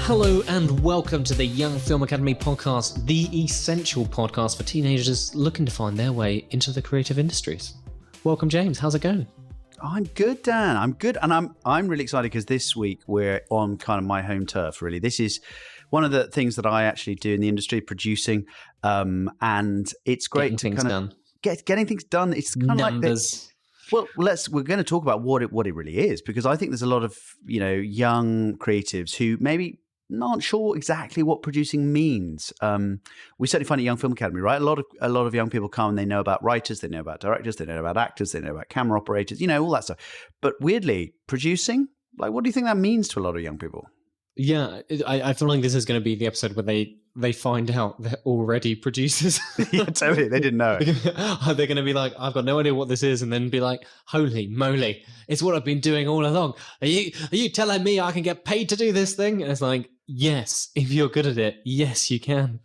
Hello and welcome to the Young Film Academy podcast, the essential podcast for teenagers looking to find their way into the creative industries. Welcome, James. How's it going? I'm good, Dan. I'm good. And I'm really excited because this week we're on kind of my home turf, really. This is one of the things that I actually do in the industry, producing. And it's great Getting to things kind of done. getting things done. It's kind of like Numbers. we're going to talk about what it really is, because I think there's a lot of, young creatives who maybe not sure exactly what producing means. We certainly find at Young Film Academy, right? A lot of young people come and they know about writers, they know about directors, they know about actors, they know about camera operators, all that stuff. But weirdly, producing, like, what do you think that means to a lot of young people? Yeah, I feel like this is going to be the episode where they find out they're already producers. Yeah, totally. They didn't know it. They're going to be like, I've got no idea what this is, and then be like, holy moly, it's what I've been doing all along. Are you telling me I can get paid to do this thing? And it's like, yes, if you're good at it, yes, you can.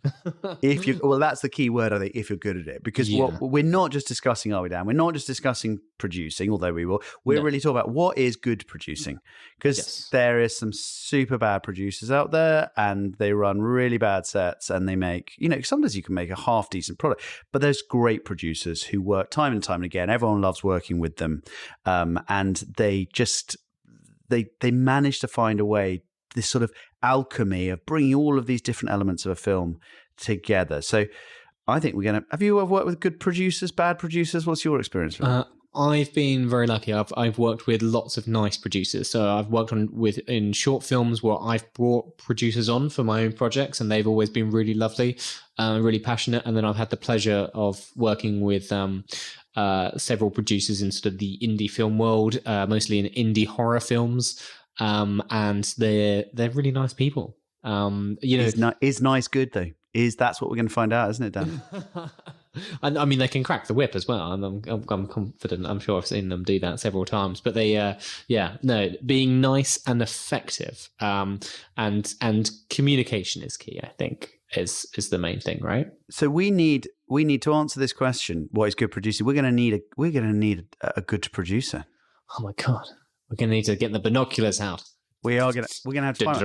Well, that's the key word, I think, if you're good at it. Because we're not just discussing, are we, Dan? We're not just discussing producing, although we will. We're really talking about what is good producing. Because there is some super bad producers out there, and they run really bad sets, and they make, sometimes you can make a half decent product. But there's great producers who work time and time and again. Everyone loves working with them. And they just, they manage to find a way, this sort of alchemy of bringing all of these different elements of a film together. So I think have you ever worked with good producers, bad producers? What's your experience with that? I've been very lucky. I've worked with lots of nice producers. So I've worked in short films where I've brought producers on for my own projects, and they've always been really lovely, really passionate. And then I've had the pleasure of working with several producers in sort of the indie film world, mostly in indie horror films. And they're really nice people. Is nice good though? That's what we're going to find out, isn't it, Dan? And I mean, they can crack the whip as well. I'm confident. I'm sure I've seen them do that several times. But they, being nice and effective, and communication is key. I think is the main thing, right? So we need to answer this question: what is good producing? We're going to need a good producer. Oh my God. We're going to need to get the binoculars out. We're going to have to find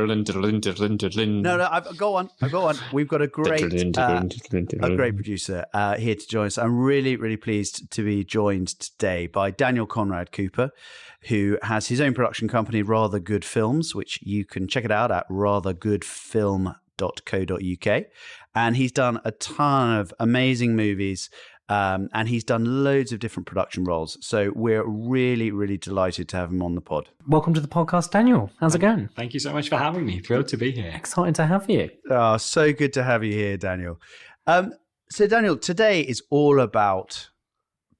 go on. We've got a great producer here to join us. I'm really, really pleased to be joined today by Daniel-Konrad Kooper, who has his own production company, Rather Good Films, which you can check it out at rathergoodfilm.co.uk. And he's done a ton of amazing movies. And he's done loads of different production roles. So we're really, really delighted to have him on the pod. Welcome to the podcast, Daniel. How's it going? Thank you so much for having me. Thrilled to be here. Excited to have you. Oh, so good to have you here, Daniel. So Daniel, today is all about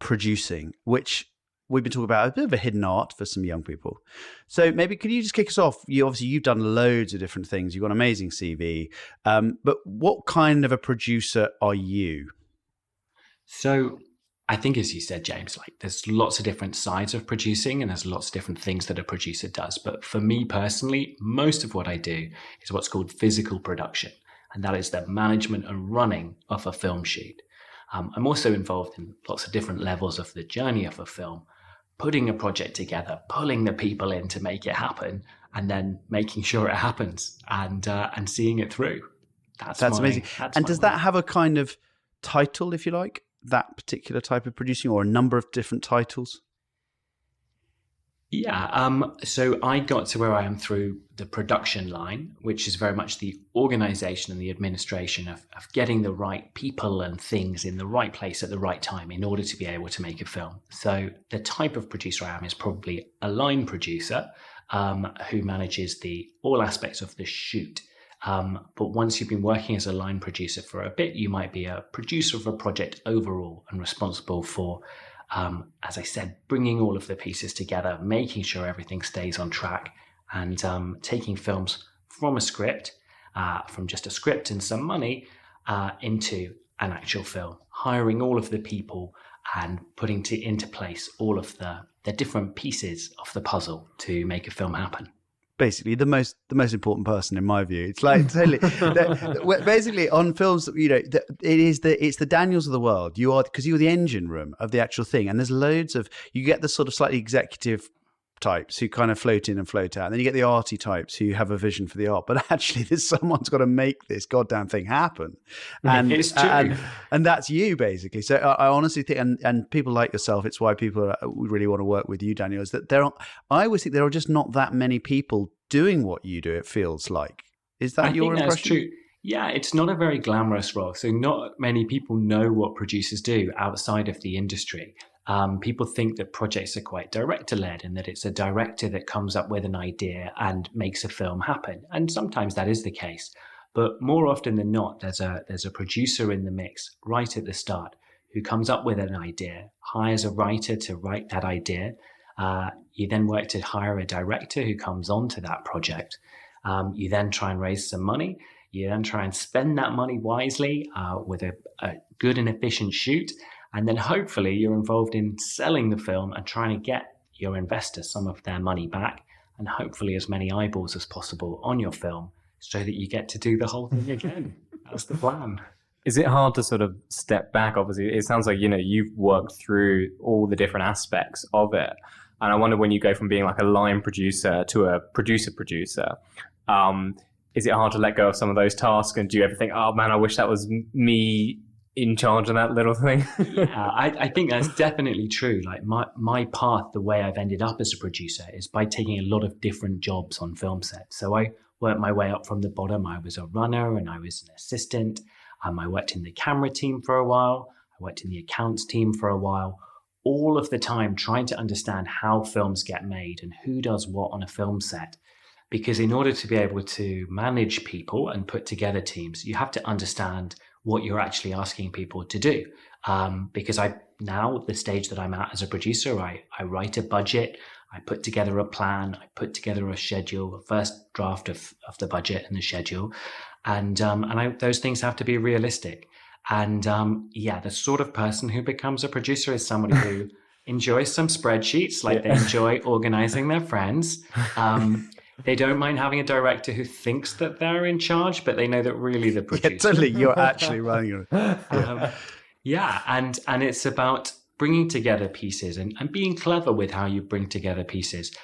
producing, which we've been talking about, a bit of a hidden art for some young people. So maybe could you just kick us off? You've done loads of different things. You've got an amazing CV. But what kind of a producer are you? So I think, as you said, James, there's lots of different sides of producing, and there's lots of different things that a producer does. But for me personally, most of what I do is what's called physical production. And that is the management and running of a film shoot. I'm also involved in lots of different levels of the journey of a film, putting a project together, pulling the people in to make it happen, and then making sure it happens and seeing it through. That's amazing. And does that have a kind of title, if you like? That particular type of producing, or a number of different titles? Yeah. So I got to where I am through the production line, which is very much the organization and the administration of getting the right people and things in the right place at the right time in order to be able to make a film. So the type of producer I am is probably a line producer who manages all aspects of the shoot. But once you've been working as a line producer for a bit, you might be a producer of a project overall and responsible for, as I said, bringing all of the pieces together, making sure everything stays on track, and taking films from a script, from just a script and some money, into an actual film, hiring all of the people and putting into place all of the different pieces of the puzzle to make a film happen. Basically, the most important person in my view. It's like totally basically on films. It's the Daniels of the world. Because you're the engine room of the actual thing, and there's loads of, you get the sort of slightly executive types who kind of float in and float out. And then you get the arty types who have a vision for the art. But actually, there's someone's got to make this goddamn thing happen. And it's true. And that's you, basically. So I honestly think, and people like yourself, it's why people really want to work with you, Daniel, is that I always think there are just not that many people doing what you do, it feels like. Is that your impression? That's true. Yeah, it's not a very glamorous role. So not many people know what producers do outside of the industry. People think that projects are quite director-led and that it's a director that comes up with an idea and makes a film happen. And sometimes that is the case. But more often than not, there's a producer in the mix right at the start who comes up with an idea, hires a writer to write that idea. You then work to hire a director who comes onto that project. You then try and raise some money. You then try and spend that money wisely with a good and efficient shoot. And then hopefully you're involved in selling the film and trying to get your investors some of their money back, and hopefully as many eyeballs as possible on your film so that you get to do the whole thing again. That's the plan. Is it hard to sort of step back? Obviously, it sounds like, you've worked through all the different aspects of it. And I wonder, when you go from being like a line producer to a producer, is it hard to let go of some of those tasks? And do you ever think, oh man, I wish that was me in charge of that little thing? Yeah, I think that's definitely true. Like my path, the way I've ended up as a producer is by taking a lot of different jobs on film sets. So I worked my way up from the bottom. I was a runner and I was an assistant. I worked in the camera team for a while. I worked in the accounts team for a while. All of the time trying to understand how films get made and who does what on a film set. Because in order to be able to manage people and put together teams, you have to understand what you're actually asking people to do. Because now, the stage that I'm at as a producer, I write a budget, I put together a plan, I put together a schedule, a first draft of the budget and the schedule. And those things have to be realistic. And the sort of person who becomes a producer is somebody who enjoys some spreadsheets, like they enjoy organizing their friends. They don't mind having a director who thinks that they're in charge, but they know that really the producer. Yeah, totally. You're actually running it. And it's about bringing together pieces and being clever with how you bring together pieces.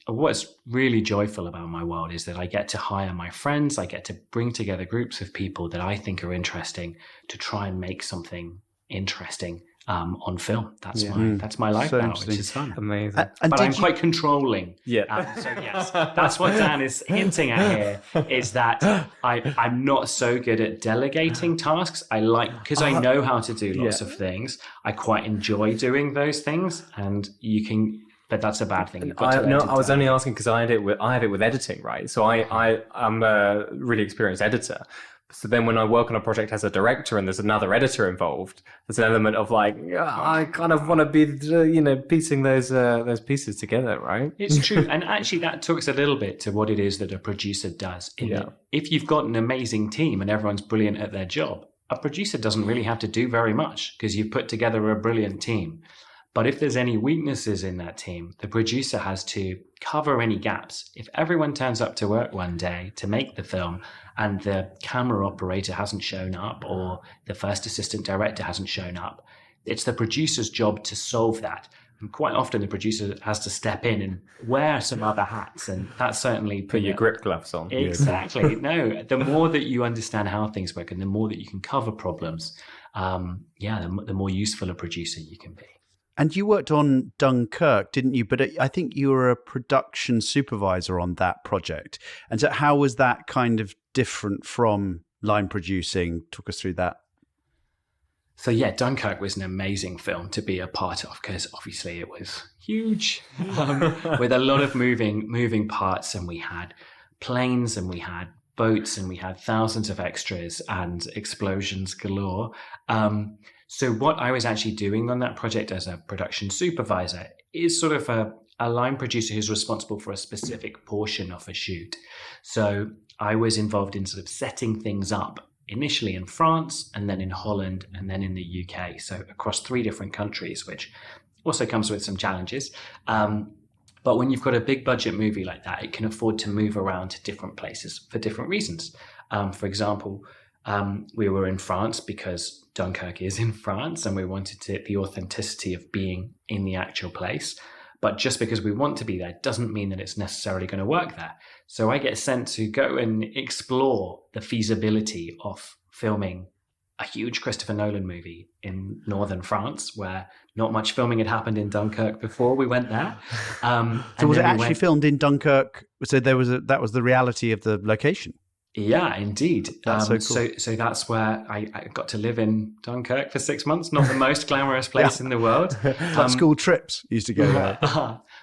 What's really joyful about my world is that I get to hire my friends. I get to bring together groups of people that I think are interesting to try and make something interesting on film. That's my life now, which is fun. Amazing. But I'm quite controlling. Yeah. So yes, that's what Dan is hinting at here, is that I'm not so good at delegating tasks. Because I know how to do lots of things. I quite enjoy doing those things, and but that's a bad thing. I was only asking because I had it with editing, right? So I'm a really experienced editor. So then when I work on a project as a director and there's another editor involved, there's an element of like, I kind of want to be, piecing those pieces together, right? It's true. And actually that talks a little bit to what it is that a producer does. If you've got an amazing team and everyone's brilliant at their job, a producer doesn't really have to do very much because you've put together a brilliant team. But if there's any weaknesses in that team, the producer has to cover any gaps. If everyone turns up to work one day to make the film and the camera operator hasn't shown up or the first assistant director hasn't shown up, it's the producer's job to solve that. And quite often the producer has to step in and wear some other hats. And that's certainly... Put your grip gloves on. Exactly. No, the more that you understand how things work and the more that you can cover problems, the more useful a producer you can be. And you worked on Dunkirk, didn't you? But I think you were a production supervisor on that project. And so how was that kind of different from line producing? Talk us through that. So Dunkirk was an amazing film to be a part of because obviously it was huge with a lot of moving parts, and we had planes and we had boats and we had thousands of extras and explosions galore. So what I was actually doing on that project as a production supervisor is sort of a line producer who's responsible for a specific portion of a shoot. So I was involved in sort of setting things up initially in France and then in Holland and then in the UK. So across 3 different countries, which also comes with some challenges. But when you've got a big budget movie like that, it can afford to move around to different places for different reasons. For example, we were in France because Dunkirk is in France and we wanted the authenticity of being in the actual place. But just because we want to be there doesn't mean that it's necessarily going to work there. So I get sent to go and explore the feasibility of filming a huge Christopher Nolan movie in northern France, where not much filming had happened in Dunkirk before we went there. So was it actually filmed in Dunkirk? So that was the reality of the location? Yeah, indeed. That's so cool. So that's where I got to live in Dunkirk for 6 months. Not the most glamorous place in the world. Like school trips used to go there.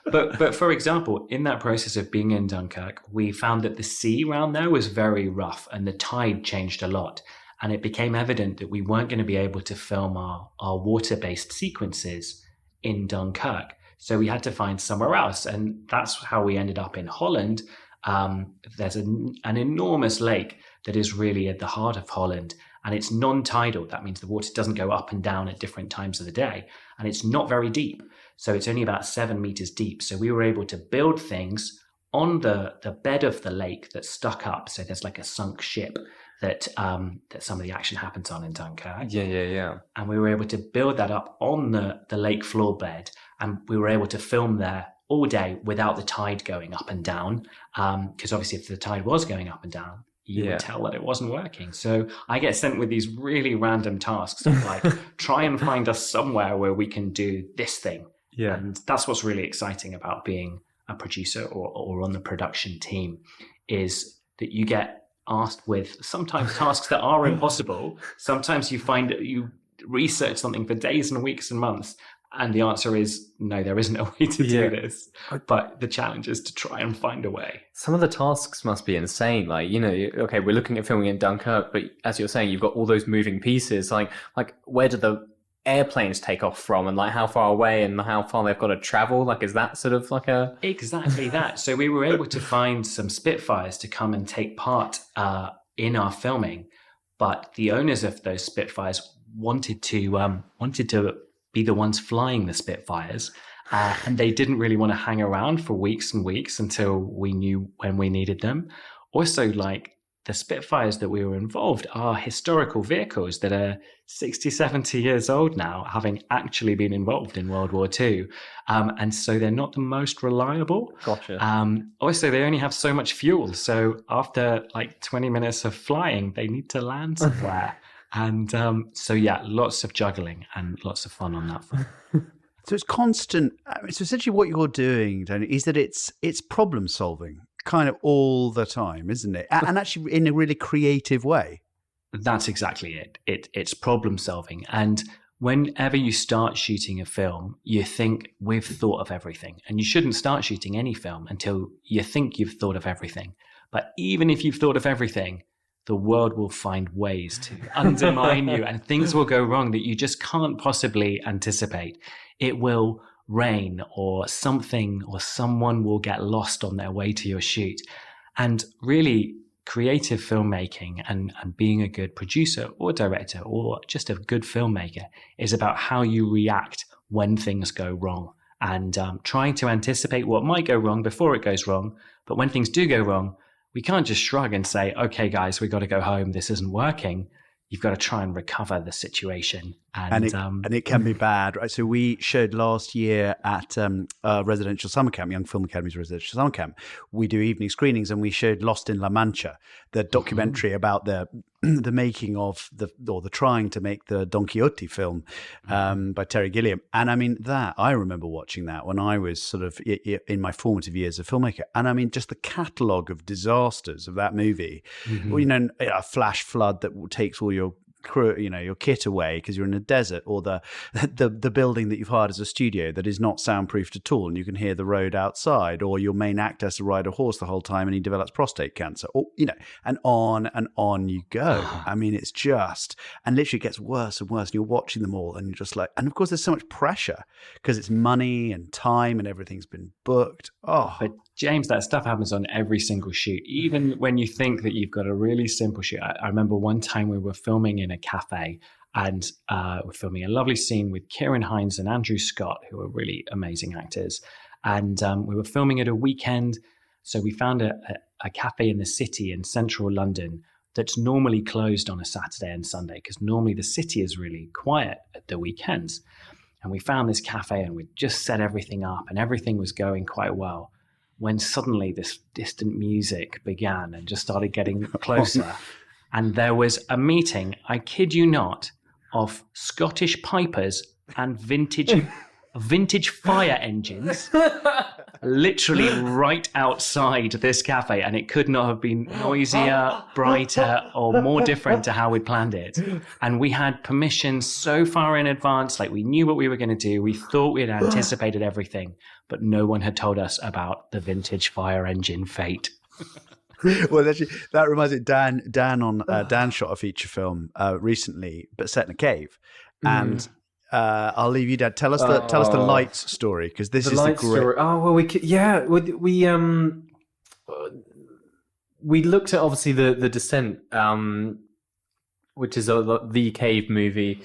But for example, in that process of being in Dunkirk, we found that the sea around there was very rough and the tide changed a lot. And it became evident that we weren't going to be able to film our water-based sequences in Dunkirk. So we had to find somewhere else. And that's how we ended up in Holland. There's an enormous lake that is really at the heart of Holland. And it's non-tidal. That means the water doesn't go up and down at different times of the day. And it's not very deep. So it's only about 7 meters deep. So we were able to build things on the bed of the lake that stuck up. So there's like a sunk ship that some of the action happens on in Dunkirk. Yeah. And we were able to build that up on the lake floor bed, and we were able to film there all day without the tide going up and down. Because obviously, if the tide was going up and down, you would tell that it wasn't working. So I get sent with these really random tasks of like, try and find us somewhere where we can do this thing. Yeah, and that's what's really exciting about being a producer or on the production team, is that you get asked with sometimes tasks that are impossible. Sometimes you find that you research something for days and weeks and months, and the answer is no, there isn't a way to do this. But the challenge is to try and find a way. Some of the tasks must be insane. Like, okay, we're looking at filming in Dunkirk, but as you're saying, you've got all those moving pieces. Like where do the airplanes take off from, and like how far away and how far they've got to travel? Like, is that sort of like a... Exactly that. So we were able to find some Spitfires to come and take part in our filming, but the owners of those Spitfires wanted to be the ones flying the Spitfires, and they didn't really want to hang around for weeks and weeks until we knew when we needed them. Also, like, the Spitfires that we were involved are historical vehicles that are 60, 70 years old now, having actually been involved in World War II. And so they're not the most reliable. Gotcha. Also, they only have so much fuel. So after like 20 minutes of flying, they need to land somewhere. And so, lots of juggling and lots of fun on that front. So it's constant. So essentially what you're doing, Tony, is that it's problem solving kind of all the time, isn't it? And actually in a really creative way. That's exactly it. It's problem solving. And whenever you start shooting a film, you think we've thought of everything. And you shouldn't start shooting any film until you think you've thought of everything. But even if you've thought of everything, the world will find ways to undermine you, and things will go wrong that you just can't possibly anticipate. It will rain, or something or someone will get lost on their way to your shoot. And really, creative filmmaking and being a good producer or director or just a good filmmaker is about how you react when things go wrong, and trying to anticipate what might go wrong before it goes wrong. But when things do go wrong, we can't just shrug and say, okay, guys, we got to go home. This isn't working. You've got to try and recover the situation. And it can be bad, right? So we showed last year at a residential summer camp, Young Film Academy's residential summer camp. We do evening screenings, and we showed Lost in La Mancha, the documentary about the making of the trying to make the Don Quixote film by Terry Gilliam. And I mean, I remember watching that when I was sort of in my formative years as a filmmaker. And I mean, just the catalogue of disasters of that movie, well, a flash flood that takes all your crew, your kit away because you're in a desert, or the building that you've hired as a studio that is not soundproofed at all and you can hear the road outside, or your main actor has to ride a horse the whole time and he develops prostate cancer, or and on you go. I mean, it's just, and literally it gets worse and worse, and you're watching them all and you're just like, and of course there's so much pressure because it's money and time and everything's been booked. But James, that stuff happens on every single shoot, even when you think that you've got a really simple shoot. I remember one time we were filming in a cafe, and we're filming a lovely scene with Kieran Hines and Andrew Scott, who are really amazing actors. And we were filming at a weekend. So we found a cafe in the city in central London that's normally closed on a Saturday and Sunday, because normally the city is really quiet at the weekends. And we found this cafe and we'd just set everything up and everything was going quite well, when suddenly this distant music began and just started getting closer. And there was a meeting, I kid you not, of Scottish pipers and vintage fire engines literally right outside this cafe, and it could not have been noisier, brighter, or more different to how we planned it. And we had permission so far in advance, like we knew what we were going to do. We thought we had anticipated everything, but no one had told us about the vintage fire engine fate. Well, actually, that reminds me. Dan shot a feature film recently, but set in a cave, and I'll leave you, Dad. Tell us the lights story, because this is the great story. Oh well, we looked at obviously the Descent, which is the cave movie,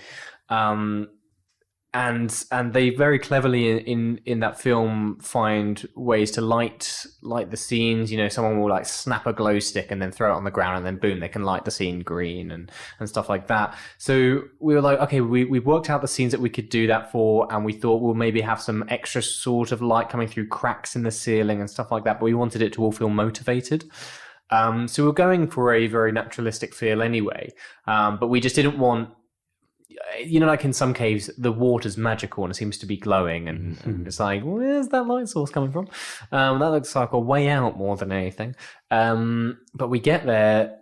and they very cleverly in that film find ways to light the scenes. You know, someone will like snap a glow stick and then throw it on the ground, and then boom, they can light the scene green and stuff like that. So we were like, okay, we worked out the scenes that we could do that for, and we thought we'll maybe have some extra sort of light coming through cracks in the ceiling and stuff like that. But we wanted it to all feel motivated. So we're going for a very naturalistic feel anyway. But we just didn't want, you know, like in some caves, the water's magical and it seems to be glowing, and it's like, where's that light source coming from? That looks like a way out more than anything. But we get there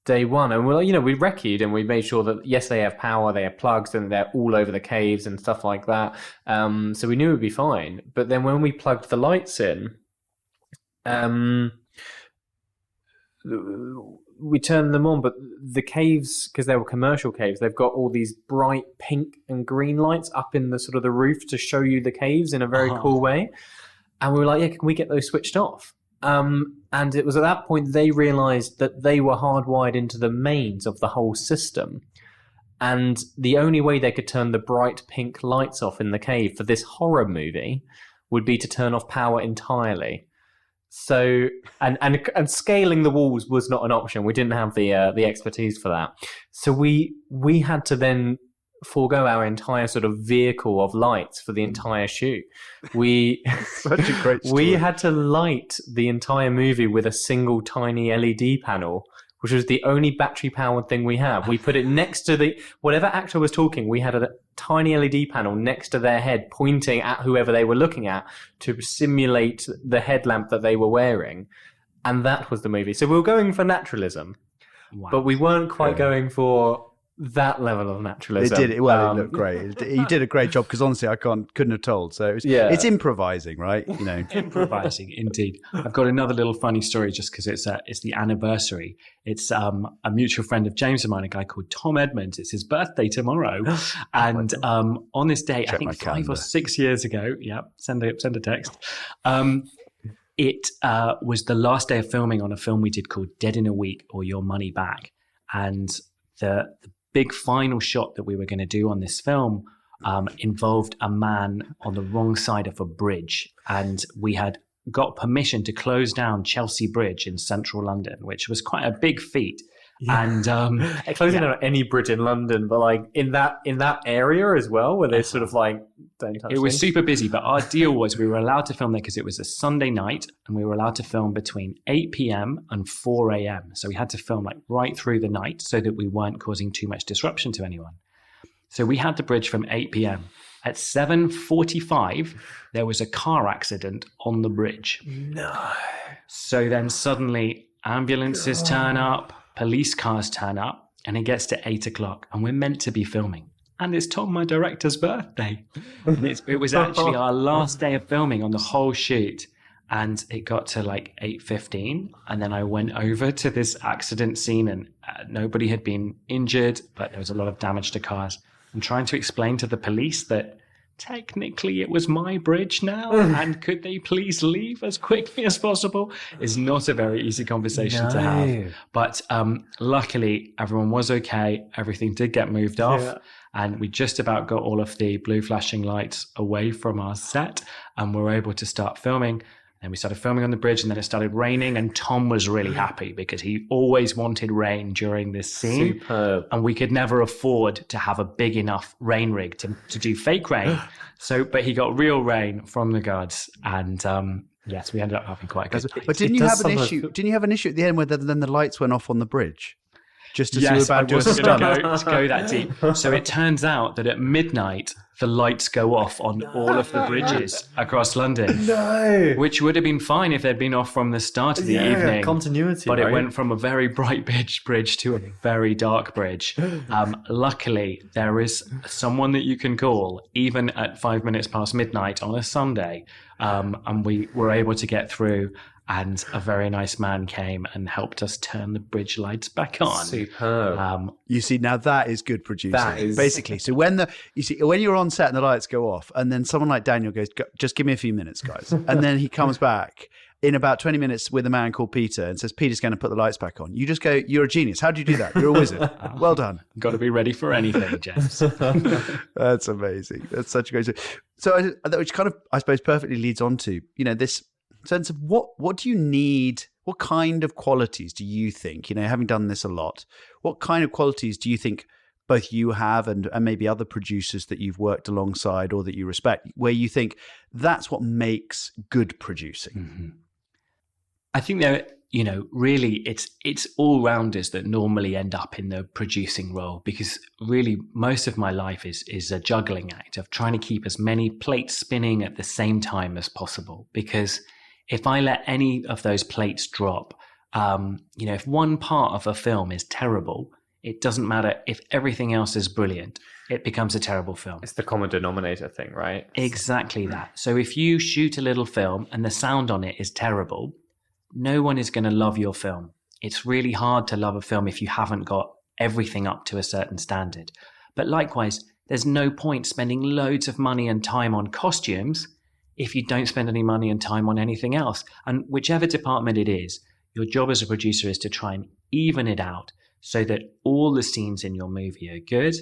day one, and we're like, you know, we recce'd and we made sure that yes, they have power, they have plugs, and they're all over the caves and stuff like that. So we knew it would be fine. But then when we plugged the lights in, we turned them on, but the caves, because they were commercial caves, they've got all these bright pink and green lights up in the sort of the roof to show you the caves in a very cool way. And we were like, yeah, can we get those switched off? And it was at that point they realized that they were hardwired into the mains of the whole system. And the only way they could turn the bright pink lights off in the cave for this horror movie would be to turn off power entirely. So, and scaling the walls was not an option. We didn't have the expertise for that. So we had to then forego our entire sort of vehicle of lights for the entire shoot. Such a great story. We had to light the entire movie with a single tiny LED panel, which was the only battery-powered thing we have. We put it next to whatever actor was talking, we had a tiny LED panel next to their head pointing at whoever they were looking at to simulate the headlamp that they were wearing. And that was the movie. So we were going for naturalism, but we weren't quite going for that level of naturalism. It looked great. You did a great job, because honestly, I couldn't have told. So it's improvising, right? You know, improvising indeed. I've got another little funny story, just because it's the anniversary. It's a mutual friend of James and mine, a guy called Tom Edmonds. It's his birthday tomorrow, and on this day, I think 5 or 6 years ago. Yeah, send a text. It was the last day of filming on a film we did called Dead in a Week or Your Money Back, and the big final shot that we were going to do on this film involved a man on the wrong side of a bridge, and we had got permission to close down Chelsea Bridge in central London, which was quite a big feat. Yeah. And closing down any bridge in London, but like in that area as well, where they sort of like don't touch it was super busy. But our deal was we were allowed to film there because it was a Sunday night, and we were allowed to film between 8 p.m. and 4 a.m. So we had to film like right through the night so that we weren't causing too much disruption to anyone. So we had the bridge from 8 p.m. At 7:45, there was a car accident on the bridge. No. So then suddenly ambulances turn up, police cars turn up, and it gets to 8 o'clock, and we're meant to be filming. And it's Tom, my director's birthday. It was actually our last day of filming on the whole shoot. And it got to like 8:15, and then I went over to this accident scene, and nobody had been injured, but there was a lot of damage to cars. I'm trying to explain to the police that technically it was my bridge now, and could they please leave as quickly as possible? Is not a very easy conversation to have. But luckily, everyone was okay. Everything did get moved off, and we just about got all of the blue flashing lights away from our set, and we're able to start filming. And we started filming on the bridge, and then it started raining, and Tom was really happy because he always wanted rain during this scene. Superb. And we could never afford to have a big enough rain rig to do fake rain. But he got real rain from the gods, and yes, we ended up having quite a good time. But didn't you have an issue? Didn't you have an issue at the end where then the lights went off on the bridge? Just as you were about to go that deep. So it turns out that at midnight, the lights go off on all of the bridges across London. No. Which would have been fine if they'd been off from the start of the evening. Continuity. But it went from a very bright bridge to a very dark bridge. Luckily, there is someone that you can call, even at 5 minutes past midnight on a Sunday. And we were able to get through. And a very nice man came and helped us turn the bridge lights back on. Superb. You see, now that is good producing. That is... Basically, so when you're on set and the lights go off, and then someone like Daniel goes, "Just give me a few minutes, guys," and then he comes back in about 20 minutes with a man called Peter and says, "Peter's going to put the lights back on." You just go, "You're a genius. How do you do that? You're a wizard. Well done." Got to be ready for anything, James. That's amazing. That's such a great story. So, which kind of, I suppose, perfectly leads on to this sense of what do you need? What kind of qualities do you think, having done this a lot, what kind of qualities do you think both you have and maybe other producers that you've worked alongside or that you respect, where you think that's what makes good producing? Mm-hmm. I think really it's all-rounders that normally end up in the producing role, because really most of my life is a juggling act of trying to keep as many plates spinning at the same time as possible. Because if I let any of those plates drop, if one part of a film is terrible, it doesn't matter if everything else is brilliant. It becomes a terrible film. It's the common denominator thing, right? Exactly that. So if you shoot a little film and the sound on it is terrible, no one is going to love your film. It's really hard to love a film if you haven't got everything up to a certain standard. But likewise, there's no point spending loads of money and time on costumes if you don't spend any money and time on anything else. And whichever department it is, your job as a producer is to try and even it out so that all the scenes in your movie are good.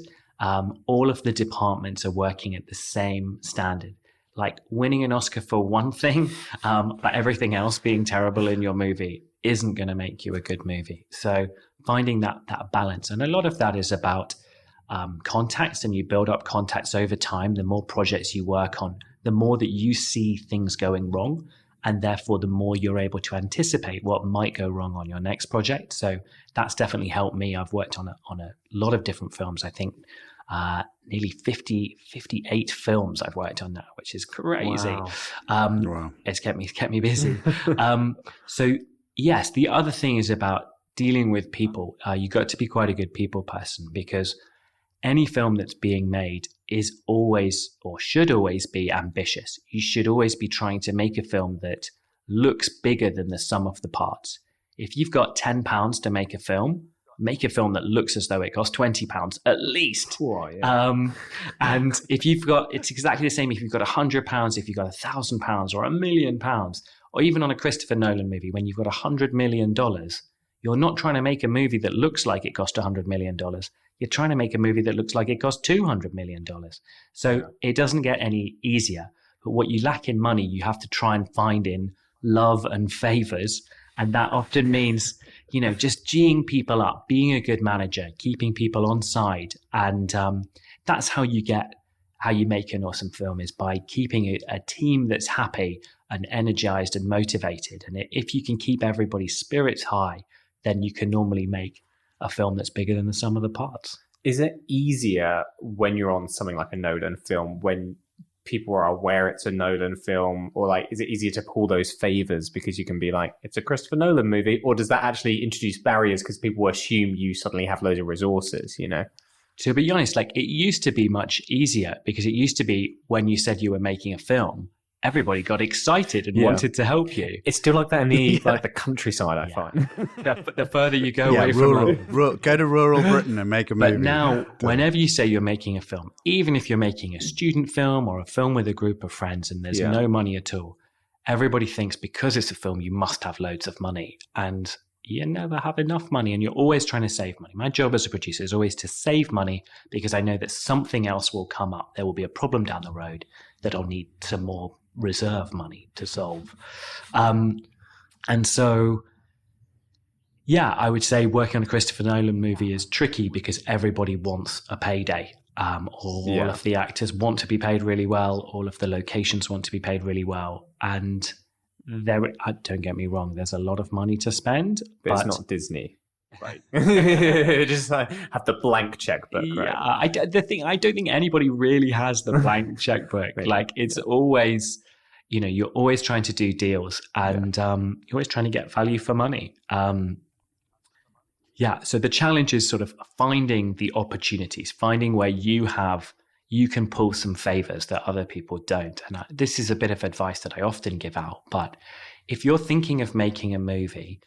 All of the departments are working at the same standard. Like winning an Oscar for one thing, but everything else being terrible in your movie isn't going to make you a good movie. So finding that balance. And a lot of that is about contacts, and you build up contacts over time. The more projects you work on, the more that you see things going wrong, and therefore the more you're able to anticipate what might go wrong on your next project. So that's definitely helped me. I've worked on a lot of different films. I think nearly 58 films I've worked on now, which is crazy. Wow. Wow. It's kept me busy. So yes, the other thing is about dealing with people. You got to be quite a good people person, because any film that's being made is always, or should always be, ambitious. You should always be trying to make a film that looks bigger than the sum of the parts. If you've got £10 to make a film that looks as though it cost £20 at least. Oh, yeah. And if you've got, it's exactly the same if you've got £100, if you've got £1,000 or £1 million, or even on a Christopher Nolan movie, when you've got $100 million, you're not trying to make a movie that looks like it cost $100 million. You're trying to make a movie that looks like it cost $200 million. So it doesn't get any easier. But what you lack in money, you have to try and find in love and favors. And that often means, just geeing people up, being a good manager, keeping people on side. And that's how you make an awesome film, is by keeping a team that's happy and energized and motivated. And if you can keep everybody's spirits high, then you can normally make a film that's bigger than the sum of the parts. Is it easier when you're on something like a Nolan film, when people are aware it's a Nolan film, or is it easier to pull those favors because you can be like, it's a Christopher Nolan movie? Or does that actually introduce barriers because people assume you suddenly have loads of resources, To be honest, it used to be much easier, because it used to be when you said you were making a film, everybody got excited and wanted to help you. It's still like that in the the countryside, I find. The further you go away from go to rural Britain and make a movie. But now, whenever you say you're making a film, even if you're making a student film or a film with a group of friends and there's no money at all, everybody thinks because it's a film, you must have loads of money. And you never have enough money, and you're always trying to save money. My job as a producer is always to save money, because I know that something else will come up. There will be a problem down the road that I'll need some more reserve money to solve. And so, yeah, I would say working on a Christopher Nolan movie is tricky because everybody wants a payday. All of the actors want to be paid really well. All of the locations want to be paid really well. And don't get me wrong, there's a lot of money to spend. But it's not Disney. Right. Just like have the blank checkbook. Yeah, right? I don't think anybody really has the blank checkbook. Right. Like it's always, you're always trying to do deals and you're always trying to get value for money. So the challenge is sort of finding the opportunities, finding where you can pull some favors that other people don't. And this is a bit of advice that I often give out. But if you're thinking of making a movie,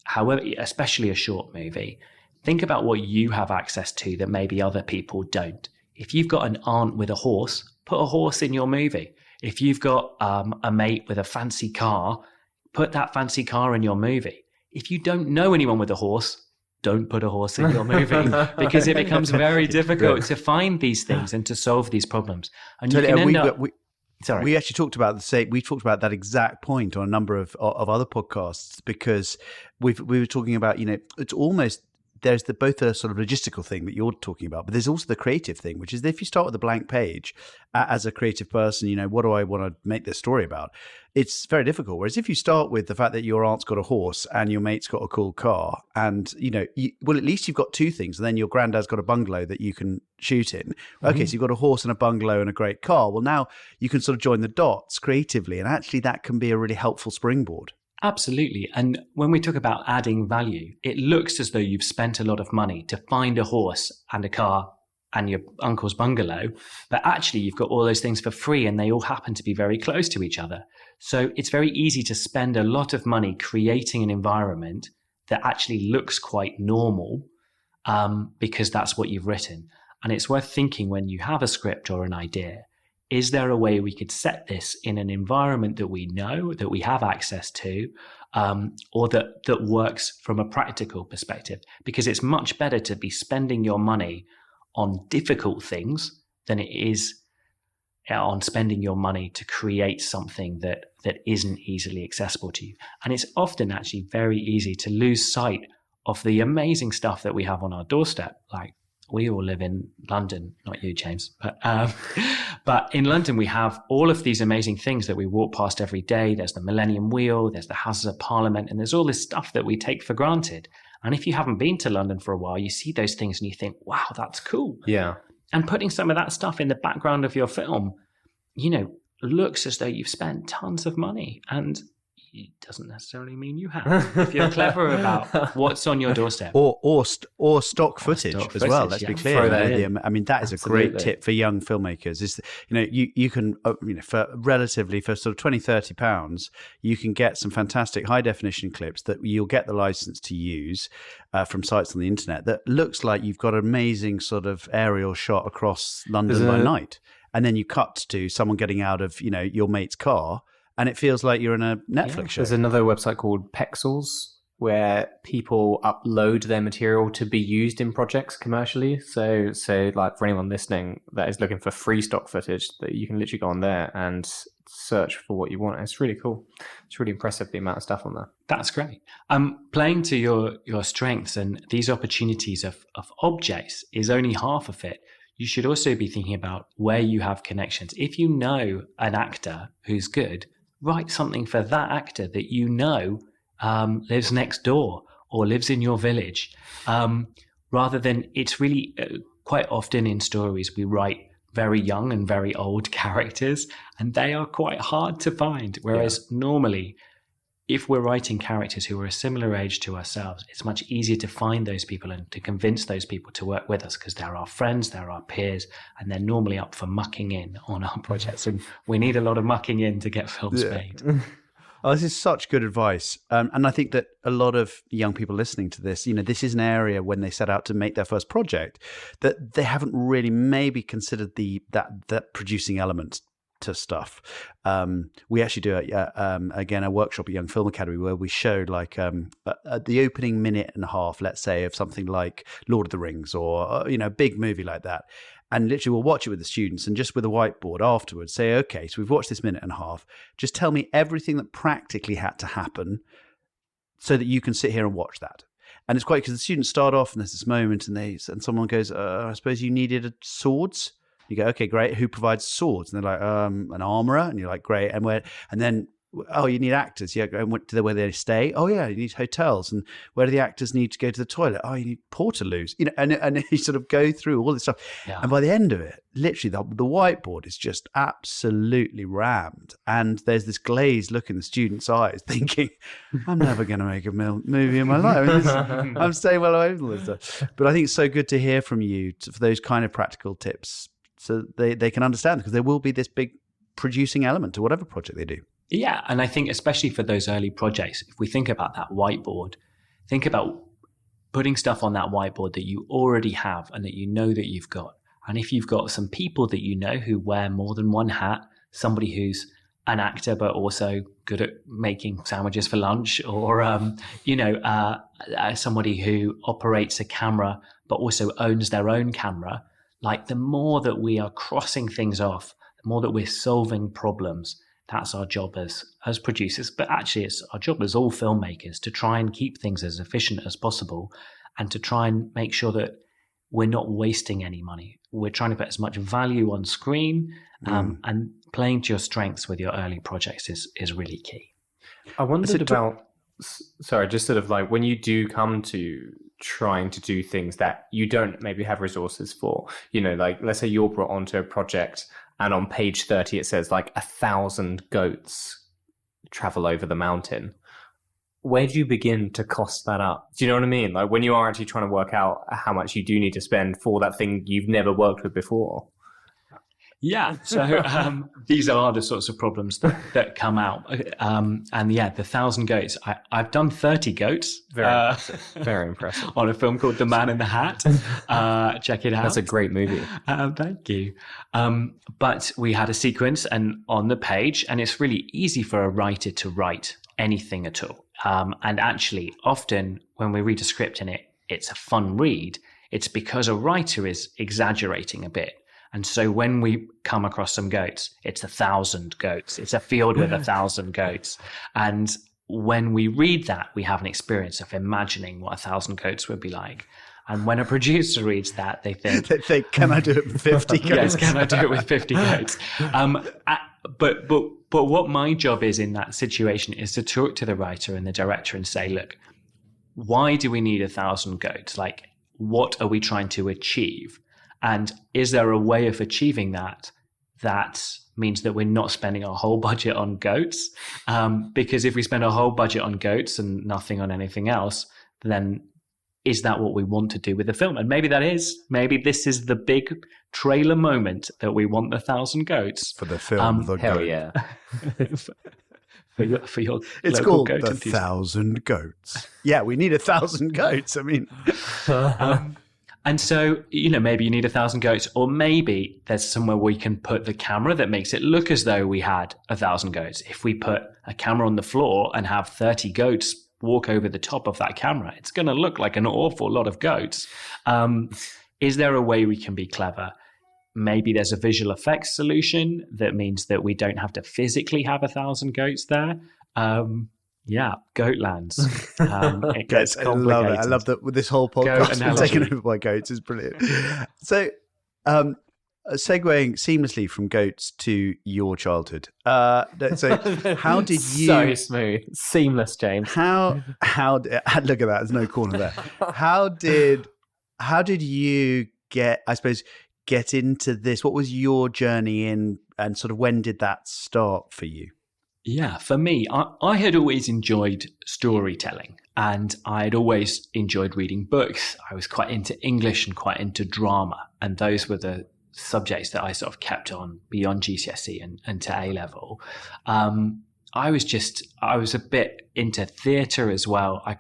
however, especially a short movie, think about what you have access to that maybe other people don't. If you've got an aunt with a horse, put a horse in your movie. If you've got a mate with a fancy car, put that fancy car in your movie. If you don't know anyone with a horse, don't put a horse in your movie because it becomes very difficult to find these things and to solve these problems. And you can end up... Sorry. We actually talked about that exact point on a number of other podcasts because we were talking about, it's almost, there's both a sort of logistical thing that you're talking about, but there's also the creative thing, which is if you start with a blank page as a creative person, what do I want to make this story about? It's very difficult. Whereas if you start with the fact that your aunt's got a horse and your mate's got a cool car and, at least you've got two things. And then your granddad's got a bungalow that you can shoot in. Okay, so you've got a horse and a bungalow and a great car. Well, now you can sort of join the dots creatively. And actually that can be a really helpful springboard. Absolutely. And when we talk about adding value, it looks as though you've spent a lot of money to find a horse and a car and your uncle's bungalow, but actually you've got all those things for free and they all happen to be very close to each other. So it's very easy to spend a lot of money creating an environment that actually looks quite normal because that's what you've written. And it's worth thinking when you have a script or an idea, is there a way we could set this in an environment that we know, that we have access to, or that works from a practical perspective? Because it's much better to be spending your money on difficult things than it is on spending your money to create something that isn't easily accessible to you. And it's often actually very easy to lose sight of the amazing stuff that we have on our doorstep. Like we all live in London, not you, James, but in London, we have all of these amazing things that we walk past every day. There's the Millennium Wheel, there's the Houses of Parliament, and there's all this stuff that we take for granted. And if you haven't been to London for a while, you see those things and you think, wow, that's cool. Yeah. And putting some of that stuff in the background of your film, looks as though you've spent tons of money. And it doesn't necessarily mean you have. If you're clever about what's on your doorstep. Or stock footage as well. Let's be clear. I mean, that is Absolutely. a great tip for young filmmakers. Is you can for sort of 20, 30 pounds, you can get some fantastic high definition clips that you'll get the license to use from sites on the internet that looks like you've got an amazing sort of aerial shot across London by night, and then you cut to someone getting out of your mate's car. And it feels like you're in a Netflix show. There's another website called Pexels where people upload their material to be used in projects commercially. So like for anyone listening that is looking for free stock footage, that you can literally go on there and search for what you want. It's really cool. It's really impressive, the amount of stuff on there. That's great. Playing to your strengths and these opportunities of objects is only half of it. You should also be thinking about where you have connections. If you know an actor who's good, write something for that actor that lives next door or lives in your village. Rather than, it's really quite often in stories we write very young and very old characters, and they are quite hard to find. Whereas normally, if we're writing characters who are a similar age to ourselves, it's much easier to find those people and to convince those people to work with us because they're our friends, they're our peers, and they're normally up for mucking in on our projects. And we need a lot of mucking in to get films made. Oh, this is such good advice. And I think that a lot of young people listening to this, this is an area when they set out to make their first project that they haven't really maybe considered that producing element to stuff. We actually do again a workshop at Young Film Academy where we showed like the opening minute and a half, let's say, of something like Lord of the Rings or a big movie like that. and literally we'll watch it with the students and just with a whiteboard afterwards say, okay, so we've watched this minute and a half. Just tell me everything that practically had to happen so that you can sit here and watch that. And it's quite because the students start off and there's this moment and someone goes, I suppose you needed swords. You go, okay, great. Who provides swords? And they're like, an armorer. And you're like, great. And then, oh, you need actors. Yeah, and where they stay. Oh, yeah, you need hotels. And where do the actors need to go to the toilet? Oh, you need portaloos. And you sort of go through all this stuff. Yeah. And by the end of it, literally the whiteboard is just absolutely rammed. And there's this glazed look in the students' eyes thinking, I'm never going to make a movie in my life. I'm staying well away from all this stuff. But I think it's so good to hear from you for those kind of practical tips so they can understand, because there will be this big producing element to whatever project they do. Yeah, and I think especially for those early projects, if we think about that whiteboard, think about putting stuff on that whiteboard that you already have and that you know that you've got. And if you've got some people that you know who wear more than one hat, somebody who's an actor but also good at making sandwiches for lunch, or somebody who operates a camera but also owns their own camera, like the more that we are crossing things off, the more that we're solving problems. That's our job as producers, but actually it's our job as all filmmakers to try and keep things as efficient as possible and to try and make sure that we're not wasting any money. We're trying to put as much value on screen, and playing to your strengths with your early projects is really key. I wondered about, just sort of like when you do come to trying to do things that you don't maybe have resources for, like let's say you're brought onto a project and on page 30 it says like 1,000 goats travel over the mountain. Where do you begin to cost that up? Do you know what I mean? Like when you are actually trying to work out how much you do need to spend for that thing you've never worked with before. Yeah, so these are the sorts of problems that come out. And yeah, the 1,000 goats. I've done 30 goats. Very impressive. Very impressive. On a film called The Man in the Hat. Check it out. That's a great movie. Thank you. But we had a sequence and on the page, and it's really easy for a writer to write anything at all. And actually, often when we read a script and it's a fun read, it's because a writer is exaggerating a bit. And so when we come across some goats, it's 1,000 goats. It's a field with 1,000 goats. And when we read that, we have an experience of imagining what 1,000 goats would be like. And when a producer reads that, they think, can I do it with 50 goats? Yes, can I do it with 50 goats? But what my job is in that situation is to talk to the writer and the director and say, look, why do we need 1,000 goats? Like, what are we trying to achieve? And is there a way of achieving that means that we're not spending our whole budget on goats? Because if we spend our whole budget on goats and nothing on anything else, then is that what we want to do with the film? And maybe this is the big trailer moment that we want 1,000 goats. For the film, The hell Goat. Yeah. for your it's local called goat The enthusiast. 1,000 Goats. Yeah, we need 1,000 goats. I mean... And so, maybe you need 1,000 goats, or maybe there's somewhere we can put the camera that makes it look as though we had 1,000 goats. If we put a camera on the floor and have 30 goats walk over the top of that camera, it's going to look like an awful lot of goats. Is there a way we can be clever? Maybe there's a visual effects solution that means that we don't have to physically have 1,000 goats there. Yeah, Goatlands. It gets complicated. I love that. With this whole podcast being taken over by goats is brilliant. So, segueing seamlessly from goats to your childhood. So, how did you? So smooth, seamless, James. How? Look at that. There's no corner there. How did you get? I suppose get into this. What was your journey in, and sort of when did that start for you? Yeah, for me, I had always enjoyed storytelling and I had always enjoyed reading books. I was quite into English and quite into drama. And those were the subjects that I sort of kept on beyond GCSE and to A-level. I was a bit into theatre as well. I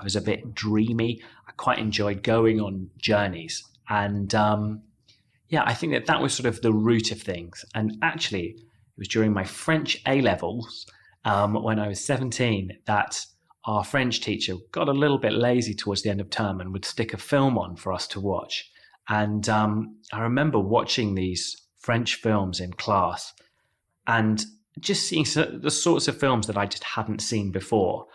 was a bit dreamy. I quite enjoyed going on journeys. And I think that was sort of the root of things. And actually, it was during my French A-levels when I was 17 that our French teacher got a little bit lazy towards the end of term and would stick a film on for us to watch. And I remember watching these French films in class and just seeing the sorts of films that I just hadn't seen before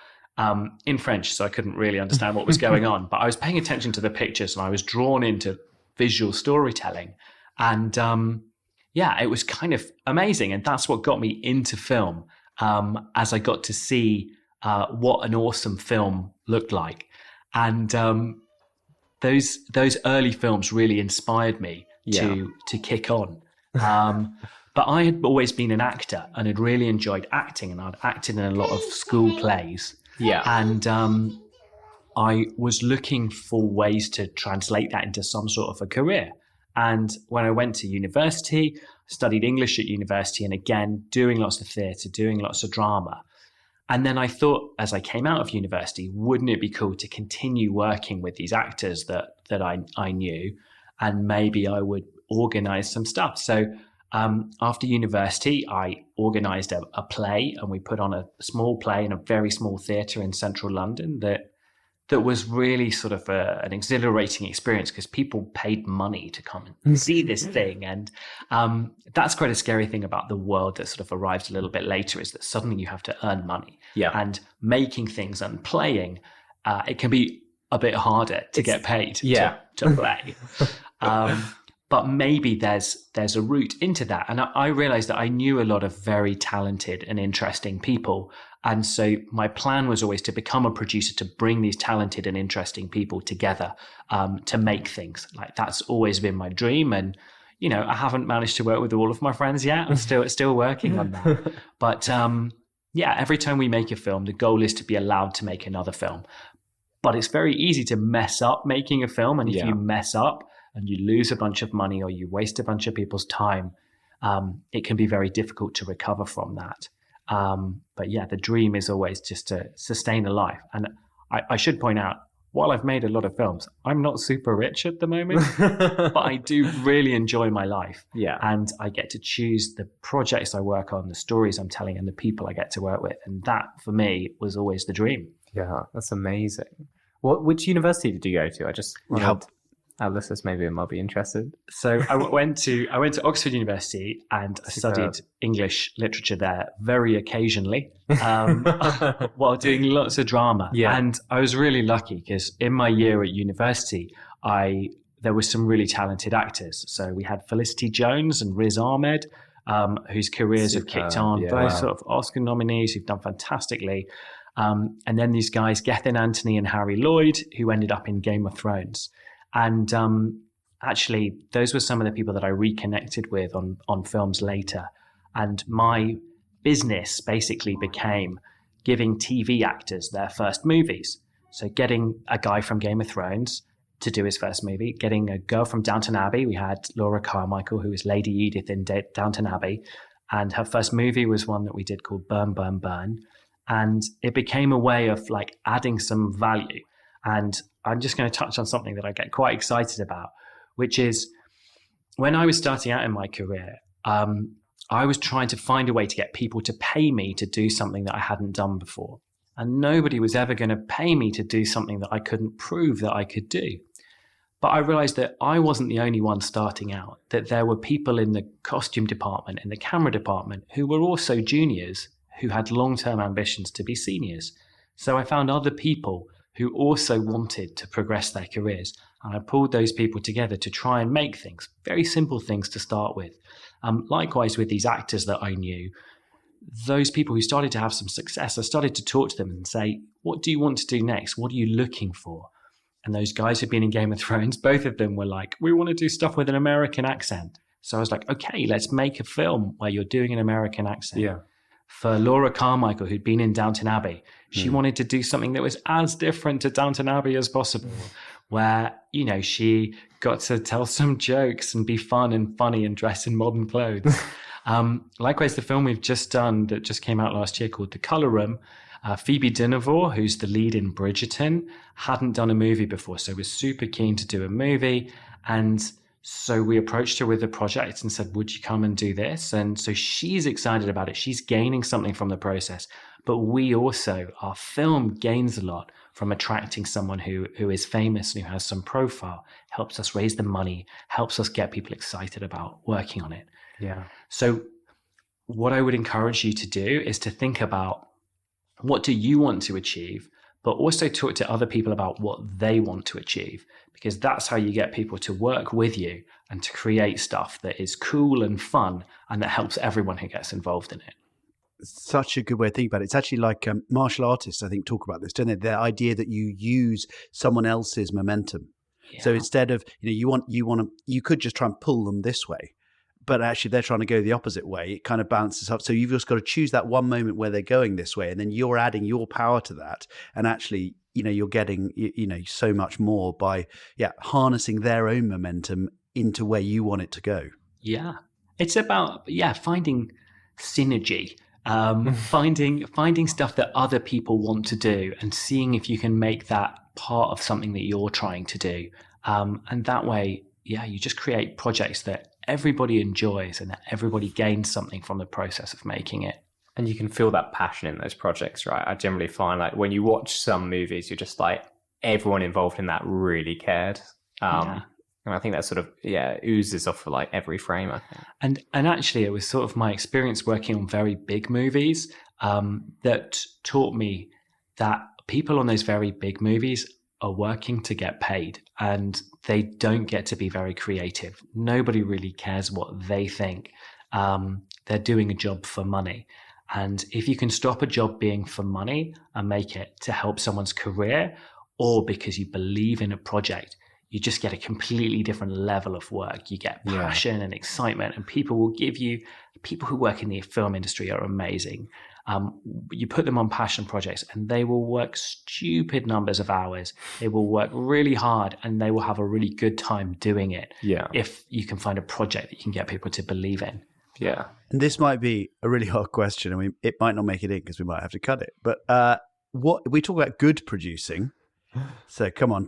in French. So I couldn't really understand what was going on. But I was paying attention to the pictures and I was drawn into visual storytelling. And it was kind of amazing. And that's what got me into film as I got to see what an awesome film looked like. And those early films really inspired me to kick on. But I had always been an actor and had really enjoyed acting, and I'd acted in a lot of school plays. Yeah. And I was looking for ways to translate that into some sort of a career. And when I went to university, studied English at university, and again, doing lots of theatre, doing lots of drama. And then I thought, as I came out of university, wouldn't it be cool to continue working with these actors that I knew, and maybe I would organize some stuff. So after university, I organized a play, and we put on a small play in a very small theatre in central London that was really sort of an exhilarating experience because people paid money to come and see this thing. And that's quite a scary thing about the world that sort of arrives a little bit later, is that suddenly you have to earn money. Yeah. And making things and playing, it can be a bit harder to get paid to play. But maybe there's a route into that. And I realized that I knew a lot of very talented and interesting people. And so my plan was always to become a producer, to bring these talented and interesting people together to make things. Like, that's always been my dream. And, you know, I haven't managed to work with all of my friends yet. I'm still working on that. But every time we make a film, the goal is to be allowed to make another film. But it's very easy to mess up making a film. And if you mess up, and you lose a bunch of money or you waste a bunch of people's time, it can be very difficult to recover from that. But the dream is always just to sustain a life. And I should point out, while I've made a lot of films, I'm not super rich at the moment, but I do really enjoy my life. Yeah. And I get to choose the projects I work on, the stories I'm telling, and the people I get to work with. And that, for me, was always the dream. Yeah, that's amazing. Which university did you go to? I just our listeners maybe might be interested. So I went to Oxford University, and I studied English literature there very occasionally while doing lots of drama. Yeah. And I was really lucky because in my year at university, there were some really talented actors. So we had Felicity Jones and Riz Ahmed, whose careers have kicked on, both sort of Oscar nominees who've done fantastically. And then these guys, Gethin Anthony and Harry Lloyd, who ended up in Game of Thrones. And actually, those were some of the people that I reconnected with on films later. And my business basically became giving TV actors their first movies. So getting a guy from Game of Thrones to do his first movie, getting a girl from Downton Abbey. We had Laura Carmichael, who was Lady Edith in Downton Abbey. And her first movie was one that we did called Burn, Burn, Burn. And it became a way of like adding some value. And I'm just going to touch on something that I get quite excited about, which is when I was starting out in my career, I was trying to find a way to get people to pay me to do something that I hadn't done before. And nobody was ever going to pay me to do something that I couldn't prove that I could do. But I realized that I wasn't the only one starting out, that there were people in the costume department, in the camera department, who were also juniors, who had long-term ambitions to be seniors. So I found other people who also wanted to progress their careers. And I pulled those people together to try and make things, very simple things to start with. Likewise with these actors that I knew, those people who started to have some success, I started to talk to them and say, what do you want to do next? What are you looking for? And those guys who'd been in Game of Thrones, both of them were like, we want to do stuff with an American accent. So I was like, okay, let's make a film where you're doing an American accent. Yeah. For Laura Carmichael, who'd been in Downton Abbey, she wanted to do something that was as different to Downton Abbey as possible, where, you know, she got to tell some jokes and be fun and funny and dress in modern clothes. Likewise, the film we've just done that just came out last year called The Colour Room, Phoebe Dynevor, who's the lead in Bridgerton, hadn't done a movie before, so was super keen to do a movie. And So we approached her with the project and said, would you come and do this? And so she's excited about it. She's gaining something from the process. But we also, our film gains a lot from attracting someone who is famous and who has some profile, helps us raise the money, helps us get people excited about working on it. Yeah. So what I would encourage you to do is to think about, what do you want to achieve, but also talk to other people about what they want to achieve, because that's how you get people to work with you and to create stuff that is cool and fun and that helps everyone who gets involved in it. Such a good way to think about it. It's actually like martial artists, I think, talk about this, don't they? The idea that you use someone else's momentum. Yeah. So instead of, you could just try and pull them this way, but actually they're trying to go the opposite way. It kind of balances up. So you've just got to choose that one moment where they're going this way, and then you're adding your power to that. And actually, you're getting, so much more by, harnessing their own momentum into where you want it to go. Yeah. It's about, finding synergy. Finding stuff that other people want to do and seeing if you can make that part of something that you're trying to do. And that way, you just create projects that everybody enjoys and that everybody gains something from the process of making it. And you can feel that passion in those projects, right? I generally find like when you watch some movies, you're just like, everyone involved in that really cared. And I think that sort of, oozes off for like every frame, I think. And actually, it was sort of my experience working on very big movies that taught me that people on those very big movies are working to get paid, and they don't get to be very creative. Nobody really cares what they think. They're doing a job for money. And if you can stop a job being for money and make it to help someone's career, or because you believe in a project, you just get a completely different level of work. You get passion and excitement, and people who work in the film industry are amazing. You put them on passion projects and they will work stupid numbers of hours. They will work really hard and they will have a really good time doing it. Yeah. If you can find a project that you can get people to believe in. Yeah. And this might be a really hard question, and it might not make it in because we might have to cut it. But what we talk about good producing. So come on,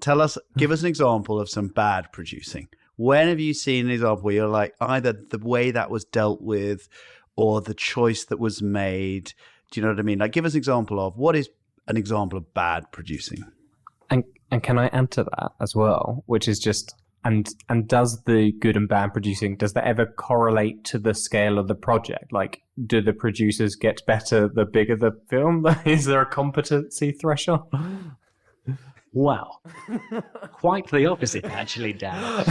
give us an example of some bad producing. When have you seen an example where you're like, either the way that was dealt with or the choice that was made? Do you know what I mean? Like, give us an example of what is an example of bad producing. And can I add to that as well, which is just, and does the good and bad producing, does that ever correlate to the scale of the project? Like, do the producers get better the bigger the film? Is there a competency threshold? Wow, quite the opposite, actually, Dan.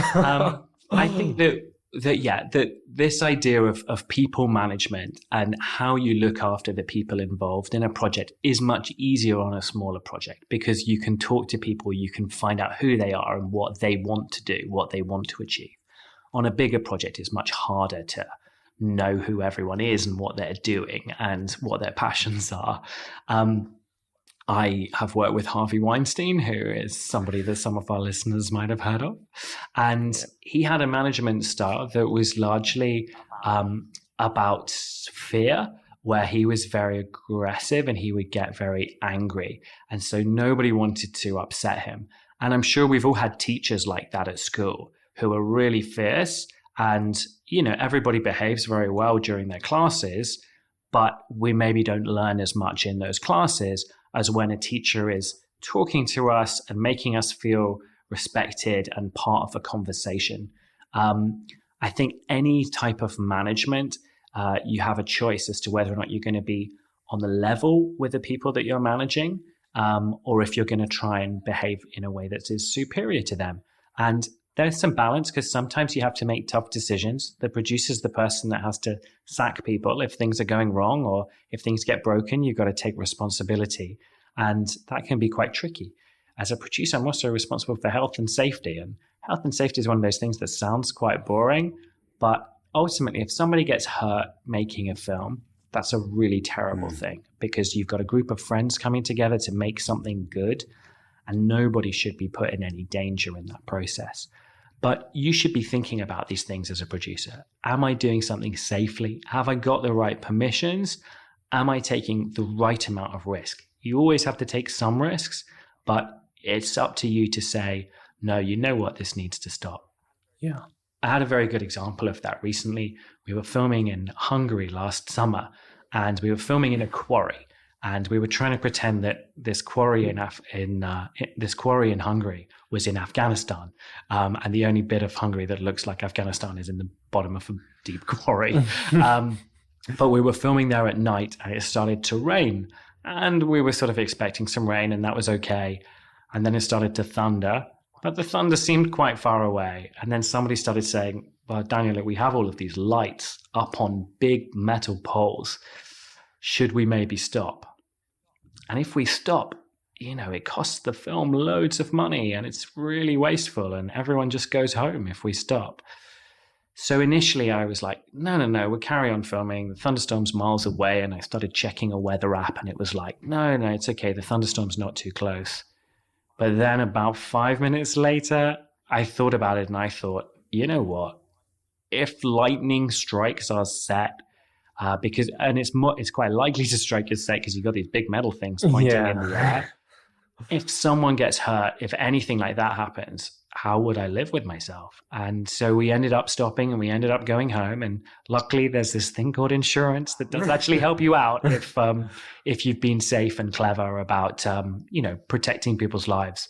I think that this idea of people management and how you look after the people involved in a project is much easier on a smaller project, because you can talk to people, you can find out who they are and what they want to do, what they want to achieve. On a bigger project, it's much harder to know who everyone is and what they're doing and what their passions are. I have worked with Harvey Weinstein, who is somebody that some of our listeners might have heard of. And he had a management style that was largely about fear, where he was very aggressive and he would get very angry. And so nobody wanted to upset him. And I'm sure we've all had teachers like that at school who are really fierce. And, everybody behaves very well during their classes, but we maybe don't learn as much in those classes as when a teacher is talking to us and making us feel respected and part of a conversation. I think any type of management, you have a choice as to whether or not you're going to be on the level with the people that you're managing, or if you're going to try and behave in a way that is superior to them. And there's some balance, because sometimes you have to make tough decisions. The producer's the person that has to sack people if things are going wrong, or if things get broken, you've got to take responsibility. And that can be quite tricky. As a producer, I'm also responsible for health and safety. And health and safety is one of those things that sounds quite boring, but ultimately, if somebody gets hurt making a film, that's a really terrible thing, because you've got a group of friends coming together to make something good, and nobody should be put in any danger in that process. But you should be thinking about these things as a producer. Am I doing something safely? Have I got the right permissions? Am I taking the right amount of risk? You always have to take some risks, but it's up to you to say, no, you know what, this needs to stop. Yeah. I had a very good example of that recently. We were filming in Hungary last summer, and we were filming in a quarry, and we were trying to pretend that this quarry in Hungary was in Afghanistan, and the only bit of Hungary that looks like Afghanistan is in the bottom of a deep quarry. But we were filming there at night, and it started to rain, and we were sort of expecting some rain, and that was okay. And then it started to thunder, but the thunder seemed quite far away. And then somebody started saying, well, Daniel, look, we have all of these lights up on big metal poles. Should we maybe stop? And if we stop, it costs the film loads of money, and it's really wasteful, and everyone just goes home if we stop. So initially I was like, no, we'll carry on filming. The thunderstorm's miles away. And I started checking a weather app, and it was like, no, it's okay. The thunderstorm's not too close. But then about 5 minutes later, I thought about it, and I thought, you know what? If lightning strikes our set, it's quite likely to strike your set because you've got these big metal things pointing in the air. If someone gets hurt, if anything like that happens, how would I live with myself? And so we ended up stopping, and we ended up going home. And luckily, there's this thing called insurance that does actually help you out if you've been safe and clever about protecting people's lives.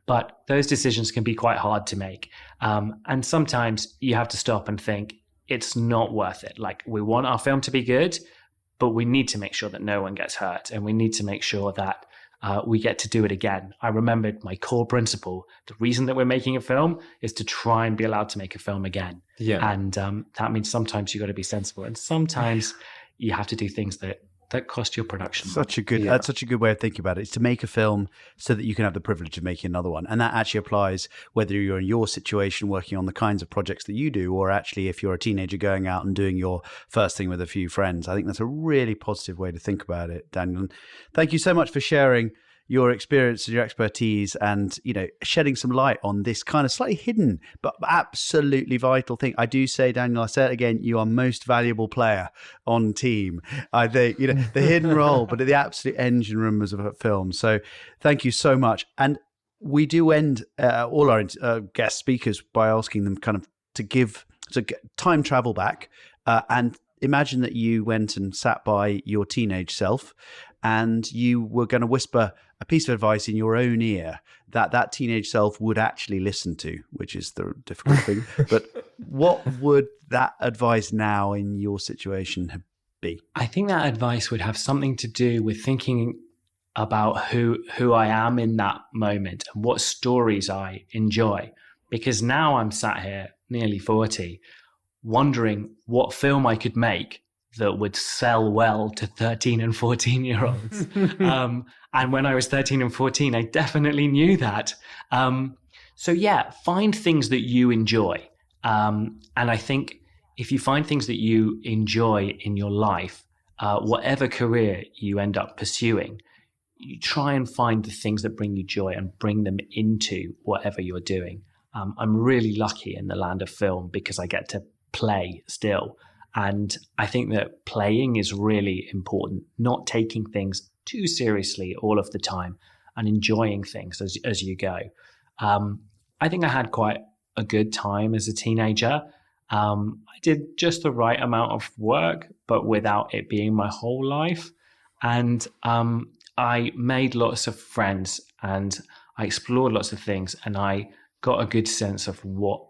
But those decisions can be quite hard to make, and sometimes you have to stop and think it's not worth it. Like, we want our film to be good, but we need to make sure that no one gets hurt, and we need to make sure that we get to do it again. I remembered my core principle. The reason that we're making a film is to try and be allowed to make a film again. Yeah. And that means sometimes you got to be sensible, and sometimes you have to do things that cost your production. That's such a good way of thinking about it. It's to make a film so that you can have the privilege of making another one. And that actually applies whether you're in your situation working on the kinds of projects that you do, or actually if you're a teenager going out and doing your first thing with a few friends. I think that's a really positive way to think about it, Daniel. And thank you so much for sharing your experience and your expertise, and shedding some light on this kind of slightly hidden but absolutely vital thing. I do say, Daniel, I say it again, you are most valuable player on team. I think the hidden role, but the absolute engine room of a film. So thank you so much. And we do end all our guest speakers by asking them kind of to get time travel back, and imagine that you went and sat by your teenage self, and you were going to whisper a piece of advice in your own ear that teenage self would actually listen to, which is the difficult thing. But what would that advice now in your situation be? I think that advice would have something to do with thinking about who I am in that moment and what stories I enjoy. Because now I'm sat here, nearly 40, wondering what film I could make that would sell well to 13 and 14-year-olds. And when I was 13 and 14, I definitely knew that. So yeah, find things that you enjoy. And I think if you find things that you enjoy in your life, whatever career you end up pursuing, you try and find the things that bring you joy and bring them into whatever you're doing. I'm really lucky in the land of film because I get to play still. And I think that playing is really important, not taking things too seriously all of the time and enjoying things as you go. I think I had quite a good time as a teenager. I did just the right amount of work, but without it being my whole life. And I made lots of friends, and I explored lots of things, and I got a good sense of what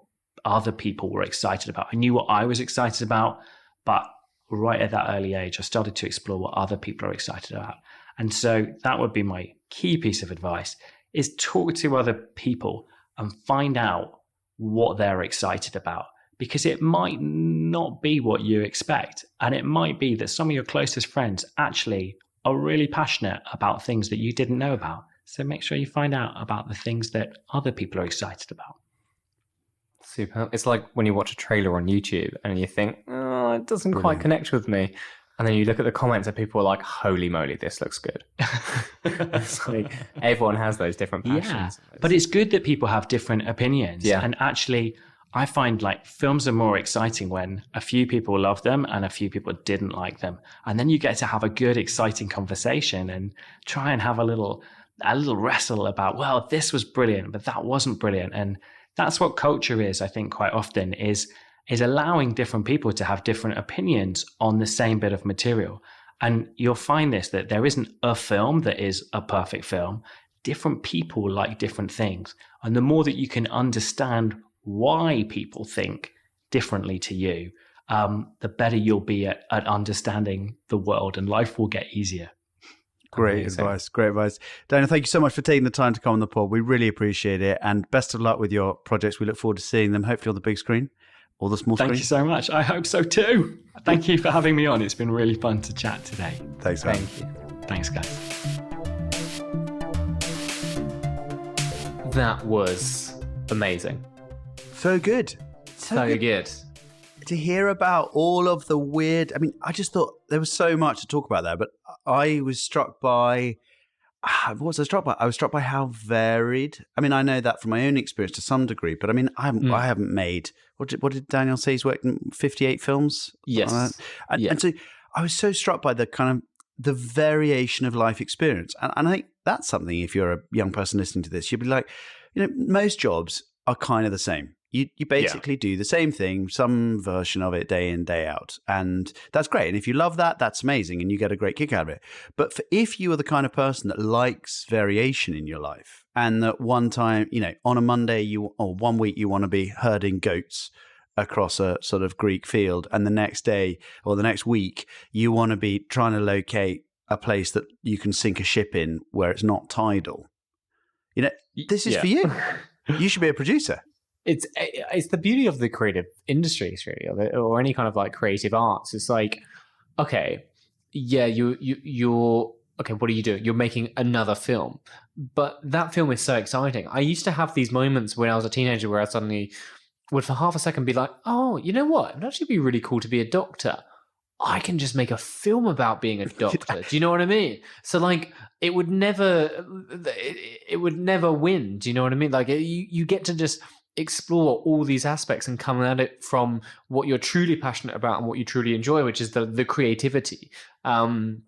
other people were excited about. I knew what I was excited about, but right at that early age, I started to explore what other people are excited about. And so that would be my key piece of advice, is talk to other people and find out what they're excited about, because it might not be what you expect. And it might be that some of your closest friends actually are really passionate about things that you didn't know about. So make sure you find out about the things that other people are excited about. Super. It's like when you watch a trailer on YouTube and you think, oh, it doesn't quite connect with me. And then you look at the comments and people are like, holy moly, this looks good. It's like everyone has those different passions. Yeah, but it's good that people have different opinions. Yeah. And actually, I find like films are more exciting when a few people love them and a few people didn't like them. And then you get to have a good, exciting conversation and try and have a little wrestle about, well, this was brilliant, but that wasn't brilliant. And that's what culture is, I think, quite often, is allowing different people to have different opinions on the same bit of material. And you'll find this, that there isn't a film that is a perfect film. Different people like different things. And the more that you can understand why people think differently to you, the better you'll be at understanding the world, and life will get easier. Great advice. Daniel, thank you so much for taking the time to come on the pod. We really appreciate it. And best of luck with your projects. We look forward to seeing them, hopefully on the big screen or the small screen. Thank you so much. I hope so too. Thank you for having me on. It's been really fun to chat today. Thanks, man. Thank you. Thanks, guys. That was amazing. So good. So good. To hear about all of the weird, I mean, I just thought there was so much to talk about there, but I was struck by, what was I struck by? I was struck by how varied. I mean, I know that from my own experience to some degree, but I mean, I haven't made, what did Daniel say? He's worked in 58 films? Yes. And so I was so struck by the kind of the variation of life experience. And I think that's something, if you're a young person listening to this, you'd be like, most jobs are kind of the same. You basically do the same thing, some version of it day in, day out. And that's great. And if you love that, that's amazing. And you get a great kick out of it. But if you are the kind of person that likes variation in your life, and that one time, on a Monday or 1 week, you want to be herding goats across a sort of Greek field. And the next day or the next week, you want to be trying to locate a place that you can sink a ship in where it's not tidal. This is for you. You should be a producer. It's the beauty of the creative industries, really, or any kind of like creative arts. It's like, okay, yeah, you're okay. What are you doing? You're making another film, but that film is so exciting. I used to have these moments when I was a teenager where I suddenly would, for half a second, be like, oh, you know what? It would actually be really cool to be a doctor. I can just make a film about being a doctor. Do you know what I mean? So like, it would never win. Do you know what I mean? Like, you get to just explore all these aspects and come at it from what you're truly passionate about and what you truly enjoy, which is the creativity. And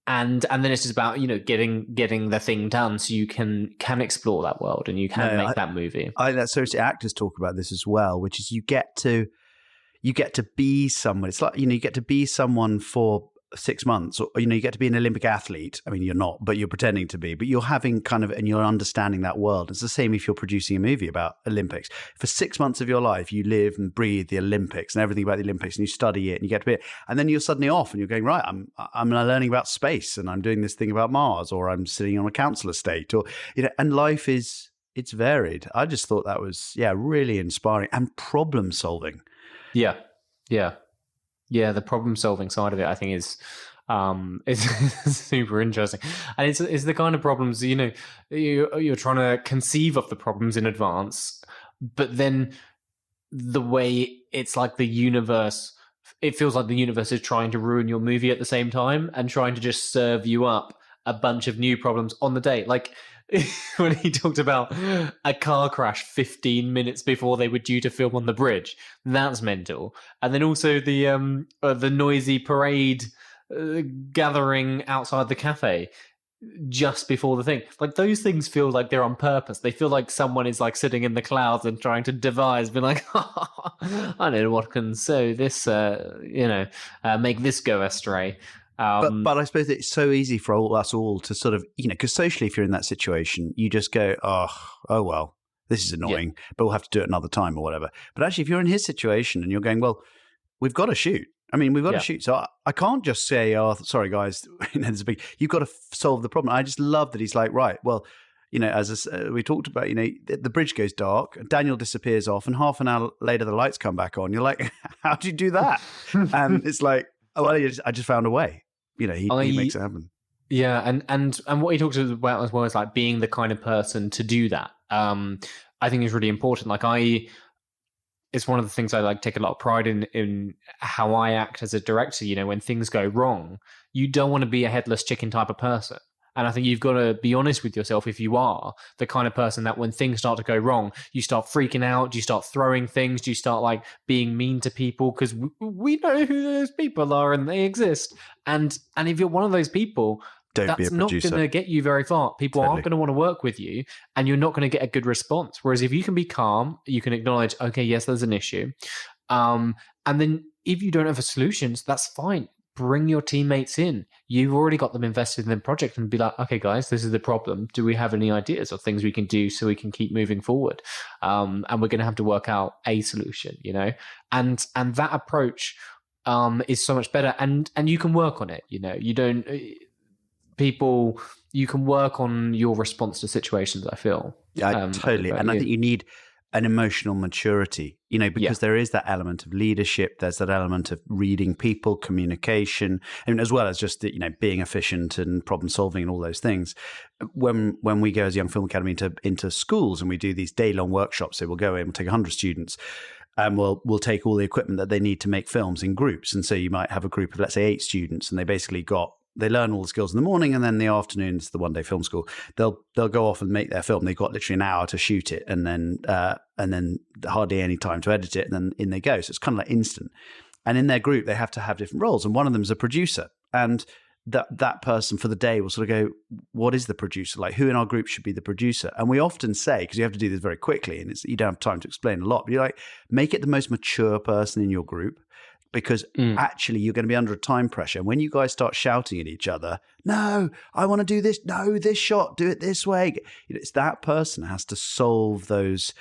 then it's just about, getting the thing done so you can explore that world and you can make that movie. So actors talk about this as well, which is you get to be someone. It's like, you get to be someone for 6 months, or you get to be an Olympic athlete. I mean, you're not, but you're pretending to be. But you're having and you're understanding that world. It's the same if you're producing a movie about Olympics. For 6 months of your life, you live and breathe the Olympics and everything about the Olympics, and you study it, and you get to be it. And then you're suddenly off, and you're going, right, I'm learning about space, and I'm doing this thing about Mars, or I'm sitting on a council estate, or and life it's varied. I just thought that was really inspiring and problem solving. Yeah. The problem-solving side of it, I think, is super interesting, and it's the kind of problems you're trying to conceive of the problems in advance, but then the way it's like the universe, it feels like the universe is trying to ruin your movie at the same time and trying to just serve you up a bunch of new problems on the day, like. When he talked about a car crash 15 minutes before they were due to film on the bridge, that's mental. And then also the noisy parade gathering outside the cafe just before the thing. Like, those things feel like they're on purpose. They feel like someone is like sitting in the clouds and trying to devise, being like, I know what can sow this, make this go astray. But I suppose it's so easy for us all to sort of, because socially, if you're in that situation, you just go, oh well, this is annoying, but we'll have to do it another time or whatever. But actually, if you're in his situation and you're going, well, we've got to shoot. I mean, we've got to shoot. So I can't just say, oh, sorry, guys, you've got to solve the problem. I just love that he's like, right, well, as we talked about, the bridge goes dark, Daniel disappears off, and half an hour later, the lights come back on. You're like, how do you do that? And it's like, oh, well, I just found a way. He makes it happen. Yeah, and what he talks about as well is like being the kind of person to do that. I think is really important. Like it's one of the things I like take a lot of pride in how I act as a director. When things go wrong, you don't want to be a headless chicken type of person. And I think you've got to be honest with yourself if you are the kind of person that when things start to go wrong, you start freaking out, you start throwing things, you start like being mean to people, because we know who those people are and they exist. And if you're one of those people, that's not going to get you very far. People aren't going to want to work with you, and you're not going to get a good response. Whereas if you can be calm, you can acknowledge, okay, yes, there's an issue. And then if you don't have a solution, that's fine. Bring your teammates in. You've already got them invested in the project, and be like, okay, guys, this is the problem. Do we have any ideas or things we can do so we can keep moving forward? And we're going to have to work out a solution, and that approach is so much better. And you can work on it. You can work on your response to situations, I feel. Yeah, totally. And I think you need an emotional maturity, because there is that element of leadership. There's that element of reading people, communication, and as well as just, being efficient and problem solving and all those things. When we go as Young Film Academy into schools and we do these day-long workshops, so we'll go in, we'll take 100 students, and we'll take all the equipment that they need to make films in groups. And so you might have a group of, let's say, 8 students, and they learn all the skills in the morning, and then the afternoon, it's the one-day film school, they'll go off and make their film. They've got literally an hour to shoot it, and then hardly any time to edit it, and then in they go. So it's kind of like instant. And in their group, they have to have different roles, and one of them is a producer. And that person for the day will sort of go, what is the producer? Like, who in our group should be the producer? And we often say, because you have to do this very quickly, and you don't have time to explain a lot, but you're like, make it the most mature person in your group. Because actually you're going to be under a time pressure. When you guys start shouting at each other, no, I want to do this. No, this shot, do it this way. It's that person has to solve those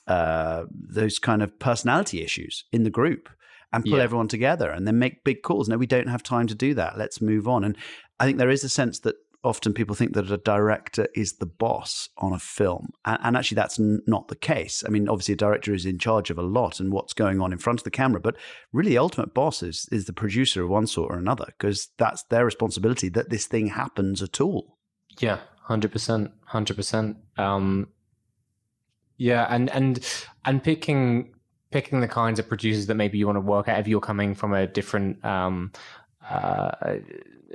kind of personality issues in the group and pull everyone together and then make big calls. No, we don't have time to do that. Let's move on. And I think there is a sense that often people think that a director is the boss on a film. And actually that's not the case. I mean, obviously a director is in charge of a lot and what's going on in front of the camera, but really the ultimate boss is the producer of one sort or another, because that's their responsibility that this thing happens at all. Yeah, 100%. 100%. Yeah, and picking the kinds of producers that maybe you want to work at if you're coming from a different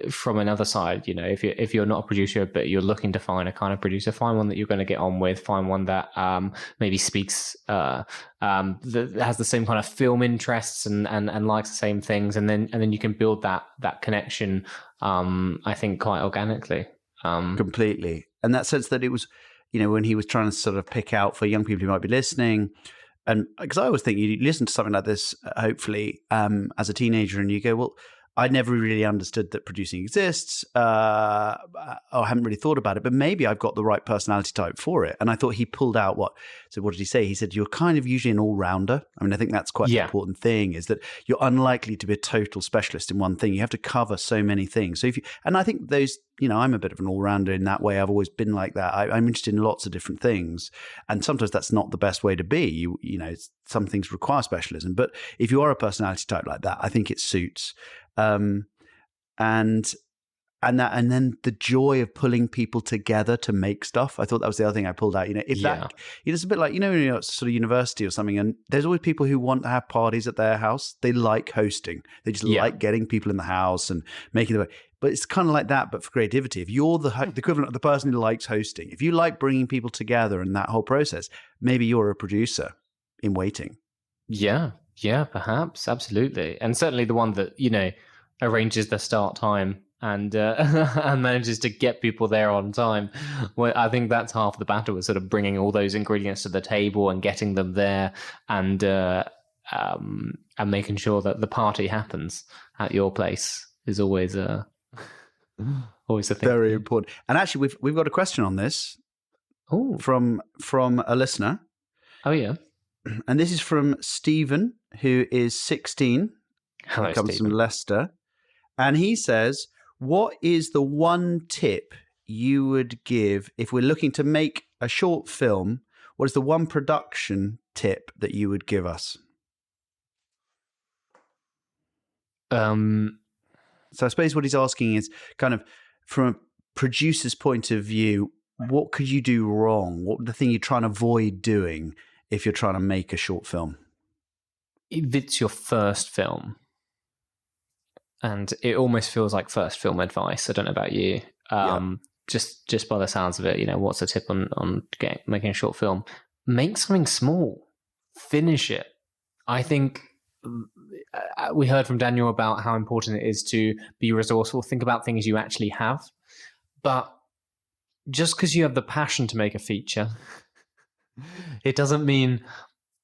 from another side, if you're not a producer but you're looking to find a kind of producer, find one that you're going to get on with, find one that maybe speaks that has the same kind of film interests and likes the same things, and then you can build that connection, I think, quite organically. Completely. And that sense that it was, when he was trying to sort of pick out for young people who might be listening, and because I always think you listen to something like this, hopefully, as a teenager, and you go, well, I never really understood that producing exists, or haven't really thought about it, but maybe I've got the right personality type for it. And I thought he pulled out what did he say? He said, you're kind of usually an all-rounder. I mean, I think that's quite an important thing, is that you're unlikely to be a total specialist in one thing. You have to cover so many things. So and I think those, I'm a bit of an all-rounder in that way. I've always been like that. I'm interested in lots of different things. And sometimes that's not the best way to be. Some things require specialism. But if you are a personality type like that, I think it suits. And then the joy of pulling people together to make stuff. I thought that was the other thing I pulled out. It's a bit like, when you're at sort of university or something, and there's always people who want to have parties at their house. They like hosting. They just like getting people in the house and making them. But it's kind of like that, but for creativity. If you're the equivalent of the person who likes hosting, if you like bringing people together and that whole process, maybe you're a producer in waiting. Yeah, perhaps, absolutely, and certainly the one that arranges the start time and manages to get people there on time. Well, I think that's half the battle, is sort of bringing all those ingredients to the table and getting them there, and making sure that the party happens at your place is always always the thing. Very important. And actually, we've got a question on this. From a listener. Oh yeah. And this is from Stephen, who is 16. Hello, comes Stephen. from Leicester. And he says, what is the one tip you would give if we're looking to make a short film? What is the one production tip that you would give us? So I suppose what he's asking is kind of from a producer's point of view, what could you do wrong? What would the thing you're trying to avoid doing if you're trying to make a short film? If it's your first film, and it almost feels like first film advice. I don't know about you. Just by the sounds of it, what's the tip on making a short film? Make something small. Finish it. I think we heard from Daniel about how important it is to be resourceful. Think about things you actually have. But just because you have the passion to make a feature, it doesn't mean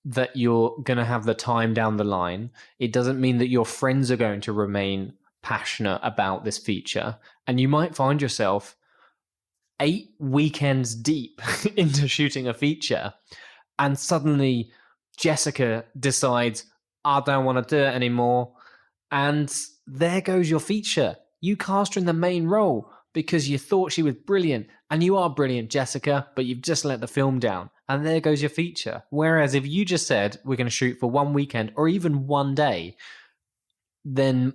that you're going to have the time down the line. It doesn't mean that your friends are going to remain passionate about this feature. And you might find yourself 8 weekends deep into shooting a feature, and suddenly Jessica decides, I don't want to do it anymore. And there goes your feature. You cast her in the main role because you thought she was brilliant. And you are brilliant, Jessica, but you've just let the film down. And there goes your feature. Whereas if you just said, we're going to shoot for 1 weekend or even 1 day, then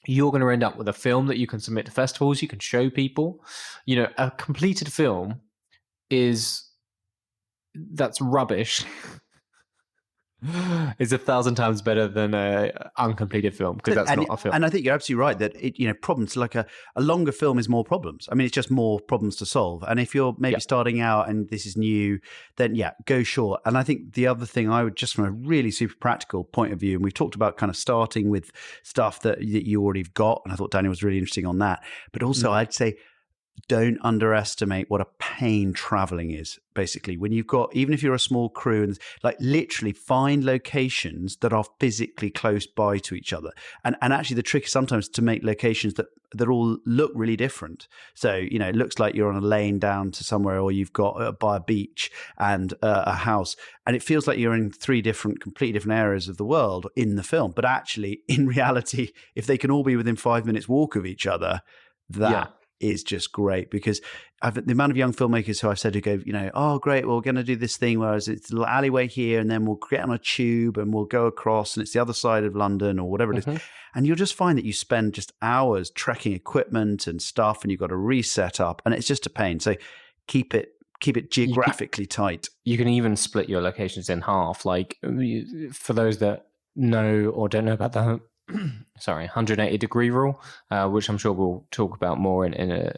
you're going to end up with a film that you can submit to festivals, you can show people. You know, a completed film that's rubbish. Is 1,000 times better than an uncompleted film, because that's not a film. And I think you're absolutely right that problems like a longer film is more problems. I mean, it's just more problems to solve. And if you're maybe starting out and this is new, then go short. And I think the other thing I would, just from a really super practical point of view, and we've talked about kind of starting with stuff that you already have got, and I thought Daniel was really interesting on that. But also I'd say, don't underestimate what a pain traveling is. Basically, when you've got, even if you're a small crew, and like literally find locations that are physically close by to each other. And actually the trick is sometimes to make locations that all look really different. So, it looks like you're on a lane down to somewhere, or you've got by a beach and a house, and it feels like you're in 3 completely different areas of the world in the film. But actually, in reality, if they can all be within 5 minutes walk of each other, that is just great. Because the amount of young filmmakers who I've said who go, oh great, well, we're going to do this thing where it's a little alleyway here, and then we'll get on a tube and we'll go across, and it's the other side of London or whatever it is. And you'll just find that you spend just hours trekking equipment and stuff, and you've got to reset up, and it's just a pain. So keep it geographically tight. You can even split your locations in half. Like, for those that know or don't know about the 180 degree rule, which I'm sure we'll talk about more in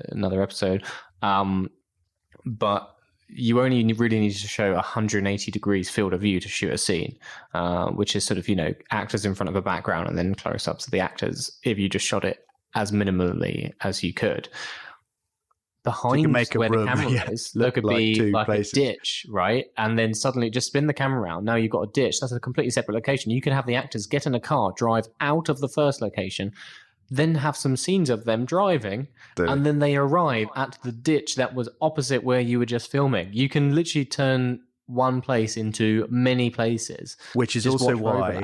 another episode. But you only really need to show 180 degrees field of view to shoot a scene, which is sort of, actors in front of a background and then close-ups of the actors, if you just shot it as minimally as you could. Behind where the camera is, there could be like a ditch, right? And then suddenly just spin the camera around. Now you've got a ditch. That's a completely separate location. You could have the actors get in a car, drive out of the first location, then have some scenes of them driving, and then they arrive at the ditch that was opposite where you were just filming. You can literally turn one place into many places. Which is also why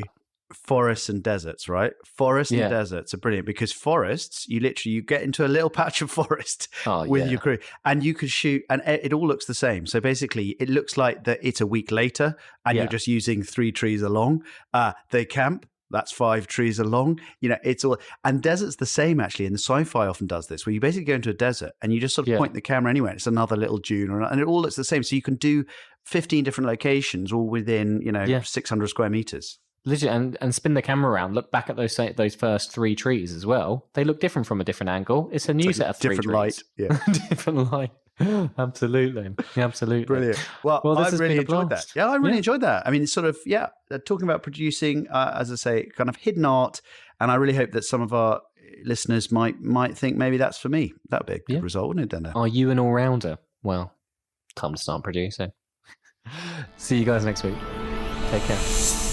forests and deserts, right? Forests and deserts are brilliant, because forests, you get into a little patch of forest with your crew, and you could shoot, and it all looks the same. So basically, it looks like that it's a week later, and you're just using 3 trees along. They camp. That's 5 trees along. It's all, and desert's the same actually. And the sci-fi often does this, where you basically go into a desert and you just sort of point the camera anywhere. It's another little dune, and it all looks the same. So you can do 15 different locations all within 600 square meters. Literally, and spin the camera around. Look back at those first 3 trees as well. They look different from a different angle. It's a new set of 3 different trees. Light, different light. Absolutely. Brilliant. Well I really enjoyed that. Yeah, I really enjoyed that. I mean, sort of, talking about producing, as I say, kind of hidden art, and I really hope that some of our listeners might think maybe that's for me. That'd be a good result, wouldn't it, Dana? Are you an all-rounder? Well, time to start producing. See you guys next week. Take care.